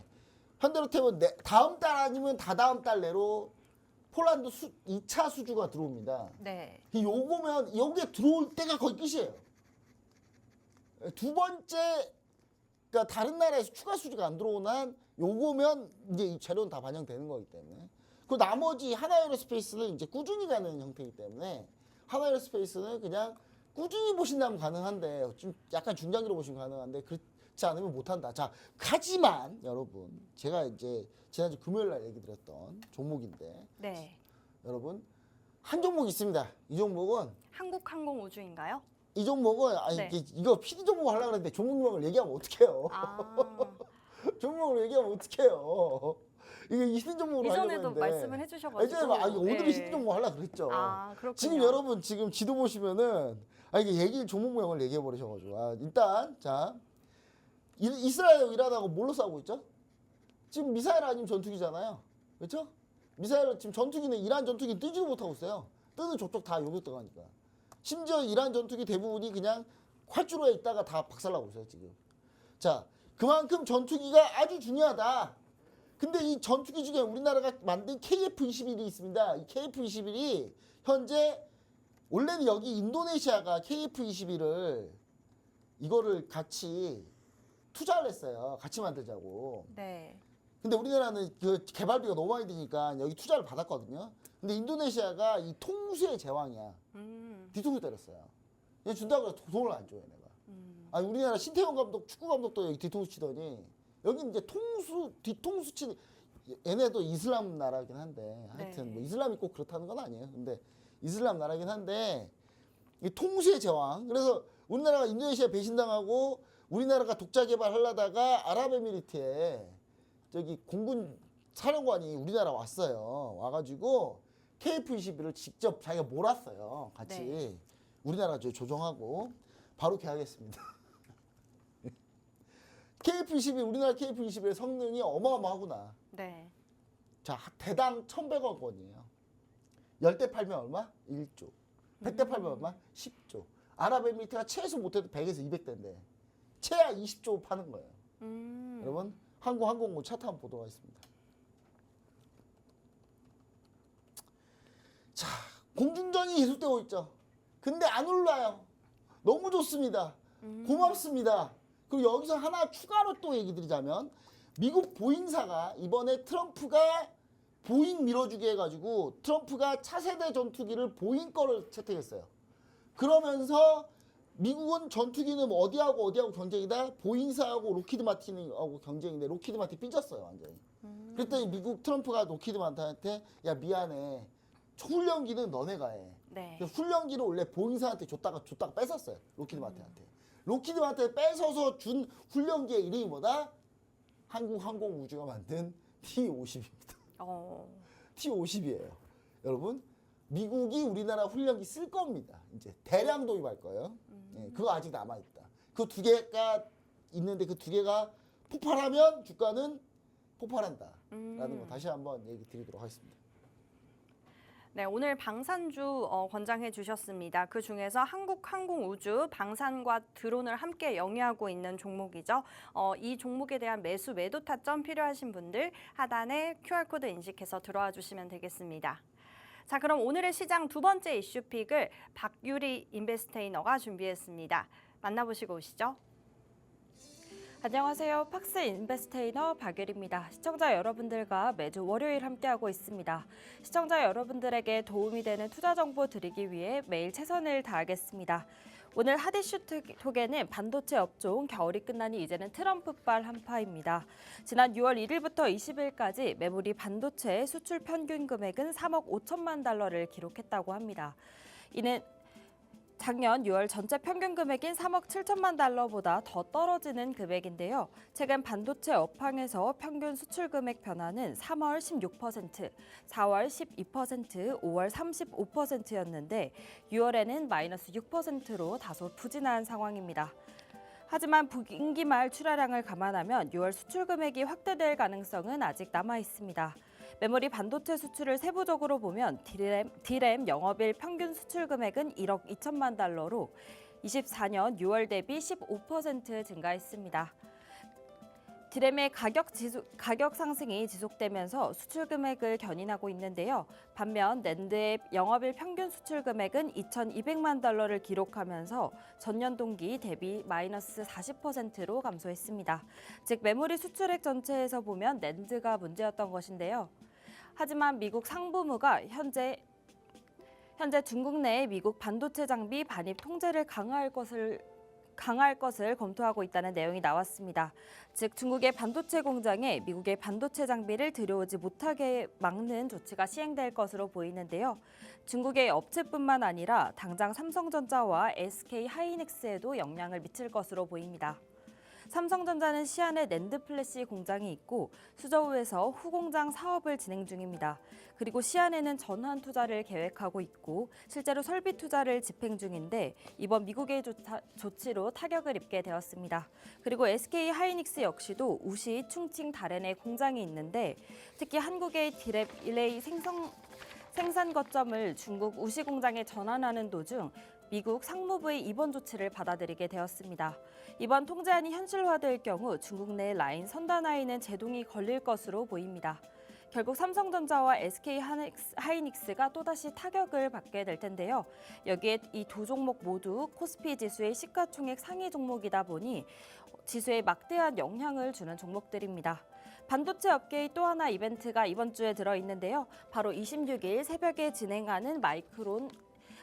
B: 현대로템은 다음 달 아니면 다다음 달 내로 폴란드 2차 수주가 들어옵니다.
A: 네.
B: 요거면 여기에 들어올 때가 거의 끝이에요. 두 번째, 그러니까 다른 나라에서 추가 수주가 안 들어오는 한 요거면 이제 이 재료는 다 반영되는 거기 때문에. 그 나머지 하나에어로스페이스는 이제 꾸준히 가는 형태이기 때문에 하나에어로스페이스는 그냥 꾸준히 보신다면 가능한데 좀 약간 중장기로 보시면 가능한데 그렇지 않으면 못한다. 자, 하지만 여러분 제가 이제 지난주 금요일 날 얘기 드렸던 종목인데
A: 네.
B: 여러분 한 종목 있습니다. 이 종목은
A: 한국항공우주인가요?
B: 이 종목은 아니
A: 네.
B: 이거 PD 종목 하려고 그랬는데 종목명을 얘기하면 어떡해요. 종목을 얘기하면 어떡해요. 이게 히든 종목으로 하려고
A: 이전에도
B: 했는데
A: 말씀을 해주셔가지고.
B: 예전에 오늘은
A: 네.
B: 히든 종목 하려고 그랬죠.
A: 그렇군요.
B: 지금 여러분 지금 지도 보시면은 이게 종목명을 얘기해 버리셔가지고 일단 자 이스라엘 이란하고 뭘로 싸우고 있죠? 지금 미사일 아니면 전투기잖아요. 그렇죠? 미사일 지금 전투기는 이란 전투기 뜨지도 못하고 있어요. 뜨는 저쪽 다 요격 들어가니까. 심지어 이란 전투기 대부분이 그냥 활주로에 있다가 다 박살나고 있어요 지금. 자, 그만큼 전투기가 아주 중요하다. 근데 이 전투기 중에 우리나라가 만든 KF-21이 있습니다. 이 KF-21이 현재 원래는 여기 인도네시아가 KF-21을 이거를 같이 투자를 했어요. 같이 만들자고.
A: 네.
B: 근데 우리나라는 그 개발비가 너무 많이 드니까 여기 투자를 받았거든요. 근데 인도네시아가 이 통수의 제왕이야. 뒤통수 때렸어요. 얘 준다고 해서 돈을 안 줘요, 내가. 아니 우리나라 신태용 감독, 축구 감독도 여기 뒤통수 치더니 여기 이제 뒤통수 치는 얘네도 이슬람 나라긴 한데 하여튼
A: 네.
B: 뭐 이슬람이 꼭 그렇다는 건 아니에요. 근데 이슬람 나라긴 한데 이 통수의 제왕. 그래서 우리나라가 인도네시아 배신당하고 우리나라가 독자 개발하려다가 아랍에미리트에 저기 공군 사령관이 우리나라 왔어요. 와가지고 KF-21을 직접 자기가 몰았어요. 같이.
A: 네.
B: 우리나라가 조정하고 바로 계약했습니다. KF-21, 우리나라 KF-21의 성능이 어마어마하구나.
A: 네.
B: 자, 대당 1,100억 원이에요. 10대 팔면 얼마? 1조. 100대 팔면 얼마? 10조. 아랍에미리트가 최소 못해도 100에서 200대인데 최하 20조 파는 거예요. 여러분, 항공고 차트 보도가 있습니다. 자, 공중전이 계속되고 있죠. 근데 안 올라요. 너무 좋습니다. 고맙습니다. 그리고 여기서 하나 추가로 또 얘기 드리자면 미국 보잉사가 이번에 트럼프가 보잉 밀어주게 해가지고 트럼프가 차세대 전투기를 보잉 거를 채택했어요. 그러면서 미국은 전투기는 뭐 어디하고 경쟁이다? 보잉사하고 로키드 마틴하고 경쟁인데 로키드 마틴 삐졌어요 완전히. 그랬더니 미국 트럼프가 로키드 마틴한테 야 미안해. 훈련기는 너네가 해.
A: 네.
B: 훈련기를 원래 보잉사한테 줬다가 뺏었어요. 로키드 마틴한테. 로키드 마틴한테 뺏어서 준 훈련기의 이름이 뭐다? 한국항공우주가 만든 T-50입니다. T-50이에요. 여러분, 미국이 우리나라 훈련기 쓸 겁니다. 이제 대량 도입할 거예요. 네, 그거 아직 남아있다. 그 두 개가 있는데 그 두 개가 폭발하면 주가는 폭발한다. 라는 거 다시 한번 얘기 드리도록 하겠습니다.
A: 네, 오늘 방산주 권장해 주셨습니다. 그 중에서 한국항공우주, 방산과 드론을 함께 영위하고 있는 종목이죠. 이 종목에 대한 매수, 매도 타점 필요하신 분들 하단에 QR코드 인식해서 들어와 주시면 되겠습니다. 자, 그럼 오늘의 시장 두 번째 이슈픽을 박유리 인베스테이너가 준비했습니다. 만나보시고 오시죠.
C: 안녕하세요. 팍스 인베스테이너 박유리입니다. 시청자 여러분들과 매주 월요일 함께하고 있습니다. 시청자 여러분들에게 도움이 되는 투자 정보 드리기 위해 매일 최선을 다하겠습니다. 오늘 핫이슈 톡에는 반도체 업종 겨울이 끝나니 이제는 트럼프발 한파입니다. 지난 6월 1일부터 20일까지 메모리 반도체 수출 평균 금액은 3억 5천만 달러를 기록했다고 합니다. 이는 작년 6월 전체 평균 금액인 3억 7천만 달러보다 더 떨어지는 금액인데요. 최근 반도체 업황에서 평균 수출 금액 변화는 3월 16%, 4월 12%, 5월 35%였는데 6월에는 마이너스 6%로 다소 부진한 상황입니다. 하지만 분기 말 출하량을 감안하면 6월 수출 금액이 확대될 가능성은 아직 남아 있습니다. 메모리 반도체 수출을 세부적으로 보면 D램 영업일 평균 수출 금액은 1억 2천만 달러로 24년 6월 대비 15% 증가했습니다. D램의 가격 상승이 지속되면서 수출 금액을 견인하고 있는데요. 반면 낸드의 영업일 평균 수출 금액은 2,200만 달러를 기록하면서 전년 동기 대비 마이너스 40%로 감소했습니다. 즉 메모리 수출액 전체에서 보면 낸드가 문제였던 것인데요. 하지만 미국 상무부가 현재 중국 내의 미국 반도체 장비 반입 통제를 강화할 것을 검토하고 있다는 내용이 나왔습니다. 즉 중국의 반도체 공장에 미국의 반도체 장비를 들여오지 못하게 막는 조치가 시행될 것으로 보이는데요. 중국의 업체뿐만 아니라 당장 삼성전자와 SK 하이닉스에도 영향을 미칠 것으로 보입니다. 삼성전자는 시안에 낸드 플래시 공장이 있고 수저우에서 후공장 사업을 진행 중입니다. 그리고 시안에는 전환 투자를 계획하고 있고 실제로 설비 투자를 집행 중인데 이번 미국의 조치로 타격을 입게 되었습니다. 그리고 SK 하이닉스 역시도 우시, 충칭, 다롄에 공장이 있는데 특히 한국의 디레이 생산 거점을 중국 우시 공장에 전환하는 도중 미국 상무부의 이번 조치를 받아들이게 되었습니다. 이번 통제안이 현실화될 경우 중국 내 라인 선단화에는 제동이 걸릴 것으로 보입니다. 결국 삼성전자와 SK 하이닉스가 또다시 타격을 받게 될 텐데요. 여기에 이 두 종목 모두 코스피 지수의 시가총액 상위 종목이다 보니 지수에 막대한 영향을 주는 종목들입니다. 반도체 업계의 또 하나 이벤트가 이번 주에 들어있는데요. 바로 26일 새벽에 진행하는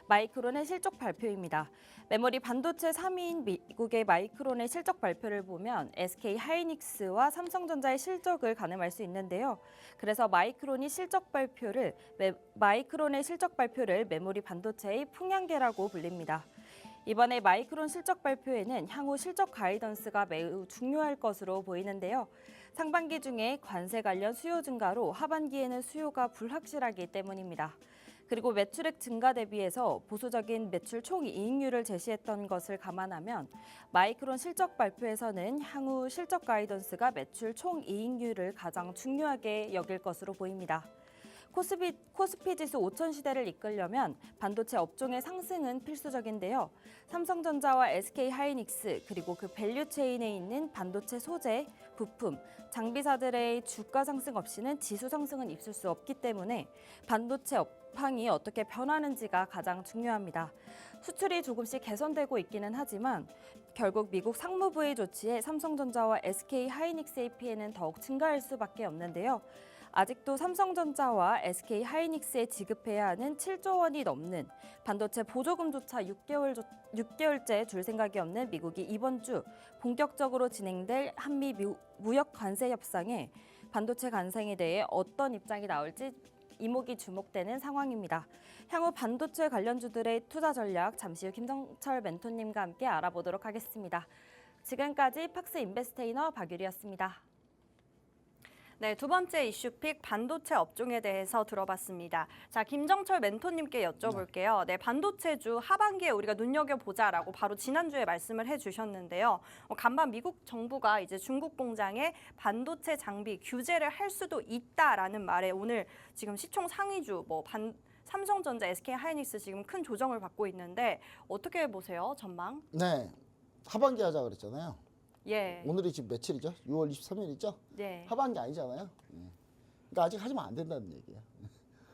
C: 마이크론의 실적 발표입니다. 메모리 반도체 3위인 미국의 마이크론의 실적 발표를 보면 SK 하이닉스와 삼성전자의 실적을 가늠할 수 있는데요. 그래서 마이크론의 실적 발표를 메모리 반도체의 풍향계라고 불립니다. 이번에 마이크론 실적 발표에는 향후 실적 가이던스가 매우 중요할 것으로 보이는데요. 상반기 중에 관세 관련 수요 증가로 하반기에는 수요가 불확실하기 때문입니다. 그리고 매출액 증가 대비해서 보수적인 매출 총이익률을 제시했던 것을 감안하면 마이크론 실적 발표에서는 향후 실적 가이던스가 매출 총이익률을 가장 중요하게 여길 것으로 보입니다. 코스피 지수 5천 시대를 이끌려면 반도체 업종의 상승은 필수적인데요. 삼성전자와 SK 하이닉스 그리고 그 밸류 체인에 있는 반도체 소재, 부품, 장비사들의 주가 상승 없이는 지수 상승은 있을 수 없기 때문에 반도체 업황이 어떻게 변하는지가 가장 중요합니다. 수출이 조금씩 개선되고 있기는 하지만 결국 미국 상무부의 조치에 삼성전자와 SK 하이닉스의 피해는 더욱 증가할 수밖에 없는데요. 아직도 삼성전자와 SK 하이닉스에 지급해야 하는 7조 원이 넘는 반도체 보조금조차 6개월째 줄 생각이 없는 미국이 이번 주 본격적으로 진행될 한미 무역 관세 협상에 반도체 관세에 대해 어떤 입장이 나올지 이목이 주목되는 상황입니다. 향후 반도체 관련주들의 투자 전략 잠시 후 김정철 멘토님과 함께 알아보도록 하겠습니다. 지금까지 팍스 인베스테이너 박유리였습니다.
A: 네, 두 번째 이슈픽 반도체 업종에 대해서 들어봤습니다. 자, 김정철 멘토님께 여쭤볼게요. 네, 반도체주 하반기에 우리가 눈여겨보자라고 바로 지난주에 말씀을 해주셨는데요. 간밤 미국 정부가 이제 중국 공장에 반도체 장비 규제를 할 수도 있다라는 말에 오늘 지금 시총 상위주 삼성전자, SK 하이닉스 지금 큰 조정을 받고 있는데 어떻게 보세요, 전망?
B: 네, 하반기 하자 그랬잖아요.
A: 예.
B: 오늘이 지금 며칠이죠? 6월 23일이죠?
A: 네.
B: 하반기 아니잖아요. 예. 그러니까 아직 하시면 안 된다는 얘기예요.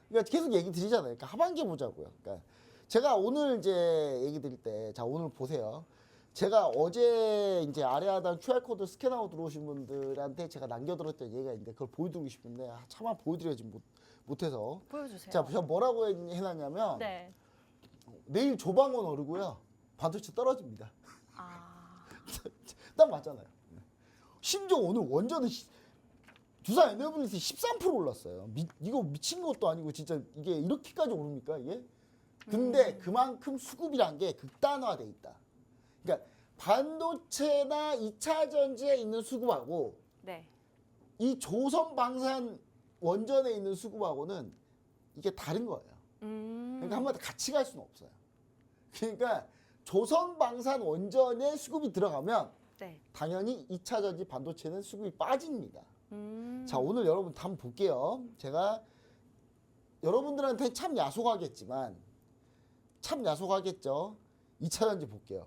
B: 그러니까 계속 얘기 드리잖아요. 그러니까 하반기 보자고요. 그러니까 제가 오늘 이제 얘기 드릴 때, 자 오늘 보세요. 제가 어제 이제 아래하단 QR코드 스캔하고 들어오신 분들한테 제가 남겨드렸던 얘기가 있는데 그걸 보여드리고 싶은데 차마 보여드려야지 못해서.
A: 보여주세요.
B: 자, 저 뭐라고 해놨냐면
C: 네.
B: 내일 조방원 오르고요. 반도체 떨어집니다.
A: 아,
B: 딱 맞잖아요. 심지어 오늘 원전은 두산 에너빌리티 13% 올랐어요. 이거 미친 것도 아니고 진짜 이게 이렇게까지 오릅니까 이게? 근데 그만큼 수급이란 게 극단화돼 있다. 그러니까 반도체나 2차 전지에 있는 수급하고
A: 네.
B: 이 조선 방산 원전에 있는 수급하고는 이게 다른 거예요. 그러니까 한마디 같이 갈 수는 없어요. 그러니까 조선 방산 원전에 수급이 들어가면
A: 네.
B: 당연히 2차 전지 반도체는 수급이 빠집니다.
A: 음.
B: 자, 오늘 여러분 한번 볼게요. 제가 여러분들한테 참 야속하겠지만 참 야속하겠죠. 2차 전지 볼게요.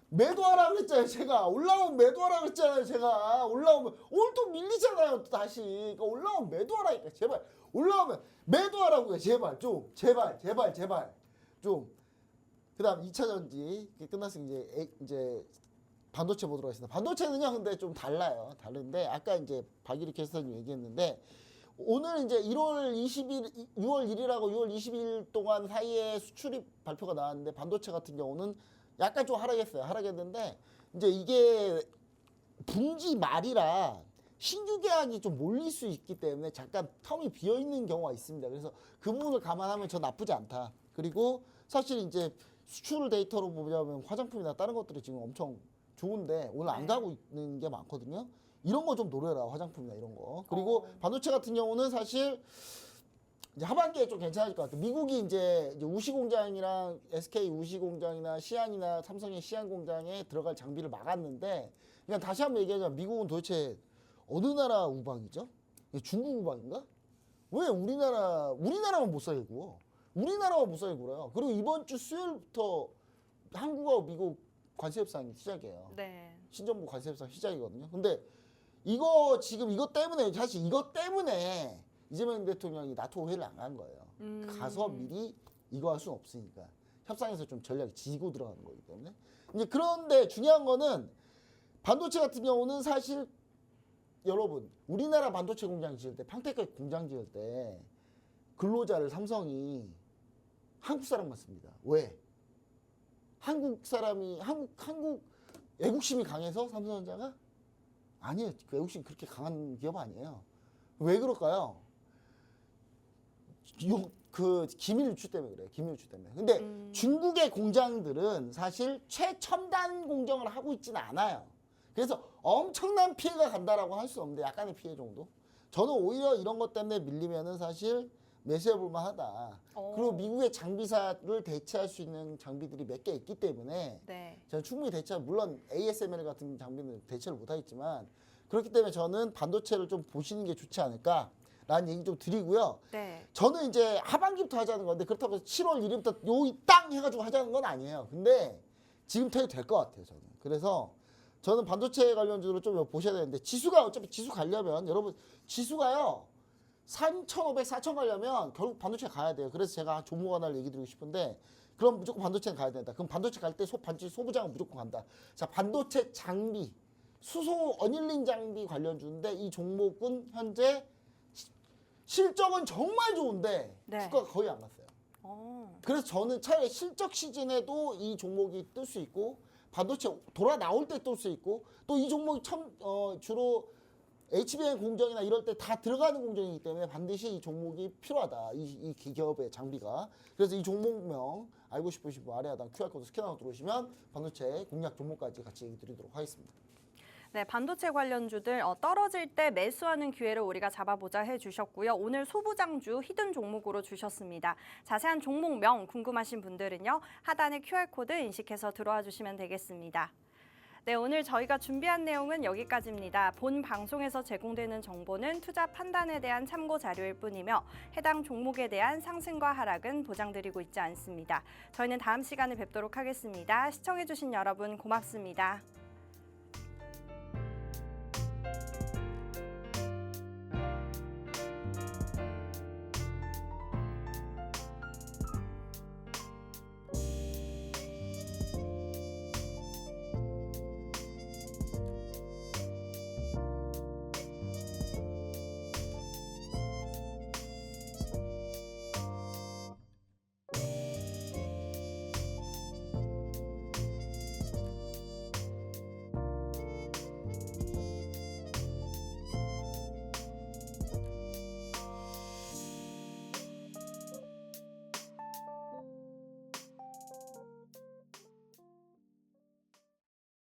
B: 매도하라 그랬잖아요. 제가 올라오면 매도하라 그랬잖아요. 제가 올라오면 오늘 또 밀리잖아요. 또 다시. 그러니까 올라오면 매도하라니까. 제발 올라오면 매도하라고요. 제발 좀 제발 좀. 그다음 2차 전지 끝났으니 이제 반도체 보도록 하겠습니다. 반도체는요, 근데 좀 달라요. 다른데 아까 이제 박일희 캐스터님 얘기했는데 오늘 이제 6월 1일하고 6월 20일 동안 사이에 수출입 발표가 나왔는데 반도체 같은 경우는 약간 좀 하락했어요. 하락했는데 이제 이게 분기 말이라 신규 계약이 좀 몰릴 수 있기 때문에 잠깐 텀이 비어 있는 경우가 있습니다. 그래서 그 부분을 감안하면 저 나쁘지 않다. 그리고 사실 이제 수출 데이터로 보자면 화장품이나 다른 것들이 지금 엄청 좋은데 오늘 안 가고 있는 게 많거든요. 이런 거 좀 노려라. 화장품이나 이런 거. 그리고 반도체 같은 경우는 사실 이제 하반기에 좀 괜찮아질 것 같아요. 미국이 이제 우시 공장이랑 SK 우시 공장이나 시안이나 삼성의 시안 공장에 들어갈 장비를 막았는데 그냥 다시 한번 얘기하자면 미국은 도대체 어느 나라 우방이죠? 중국 우방인가? 왜 우리나라만 못 사게 구워? 우리나라만 못 사게 구워요. 그리고 이번 주 수요일부터 한국하고 미국 관세 협상이 시작이에요.
A: 네.
B: 신정부 관세 협상 시작이거든요. 근데 이거 지금 이것 때문에 사실 이것 때문에 이재명 대통령이 나토 회의를 안 간 거예요. 가서 미리 이거 할 수는 없으니까 협상에서 좀 전략이 지고 들어가는 거기 때문에. 이제 그런데 중요한 거는 반도체 같은 경우는 사실 여러분 우리나라 반도체 공장 지을 때 평택까지 공장 지을 때 근로자를 삼성이 한국 사람만 씁니다. 왜? 한국 사람이 한국 애국심이 강해서 삼성전자가 아니에요. 그 애국심 그렇게 강한 기업 아니에요. 왜 그럴까요? 그 기밀 유출 때문에 그래요. 기밀 유출 때문에. 근데 중국의 공장들은 사실 최첨단 공정을 하고 있지는 않아요. 그래서 엄청난 피해가 간다라고 할 수 없는데 약간의 피해 정도. 저는 오히려 이런 것 때문에 밀리면은 사실 매수해 볼 만하다. 그리고 미국의 장비사를 대체할 수 있는 장비들이 몇 개 있기 때문에
A: 네.
B: 저는 충분히 물론 ASML 같은 장비는 대체를 못 하겠지만 그렇기 때문에 저는 반도체를 좀 보시는 게 좋지 않을까라는 얘기 좀 드리고요.
A: 네.
B: 저는 이제 하반기부터 하자는 건데 그렇다고 7월 1일부터 땅 해가지고 하자는 건 아니에요. 근데 지금부터 해도 될 것 같아요. 저는. 그래서 저는 반도체 관련주를 좀 보셔야 되는데 지수가 어차피 지수 가려면 여러분 지수가요. 3,500, 4,000 가려면 결국 반도체 가야 돼요. 그래서 제가 종목 하나를 얘기 드리고 싶은데 그럼 무조건 반도체는 가야 된다. 그럼 반도체 갈 때 반도체 소부장은 무조건 간다. 자, 반도체 장비, 수소 어닐링 장비 관련주인데 이 종목은 현재 실적은 정말 좋은데
A: 네.
B: 주가가 거의 안 갔어요. 그래서 저는 차라리 실적 시즌에도 이 종목이 뜰 수 있고 반도체 돌아 나올 때 뜰 수 있고 또 이 종목이 주로 HBM 공정이나 이럴 때 다 들어가는 공정이기 때문에 반드시 이 종목이 필요하다. 이 기업의 장비가. 그래서 이 종목명 알고 싶으신 분 아래 하단 QR코드 스캔하고 들어오시면 반도체 공략 종목까지 같이 얘기 드리도록 하겠습니다.
A: 네, 반도체 관련주들 떨어질 때 매수하는 기회를 우리가 잡아보자 해주셨고요. 오늘 소부장주 히든 종목으로 주셨습니다. 자세한 종목명 궁금하신 분들은요. 하단의 QR코드 인식해서 들어와 주시면 되겠습니다. 네, 오늘 저희가 준비한 내용은 여기까지입니다. 본 방송에서 제공되는 정보는 투자 판단에 대한 참고 자료일 뿐이며 해당 종목에 대한 상승과 하락은 보장드리고 있지 않습니다. 저희는 다음 시간에 뵙도록 하겠습니다. 시청해주신 여러분 고맙습니다.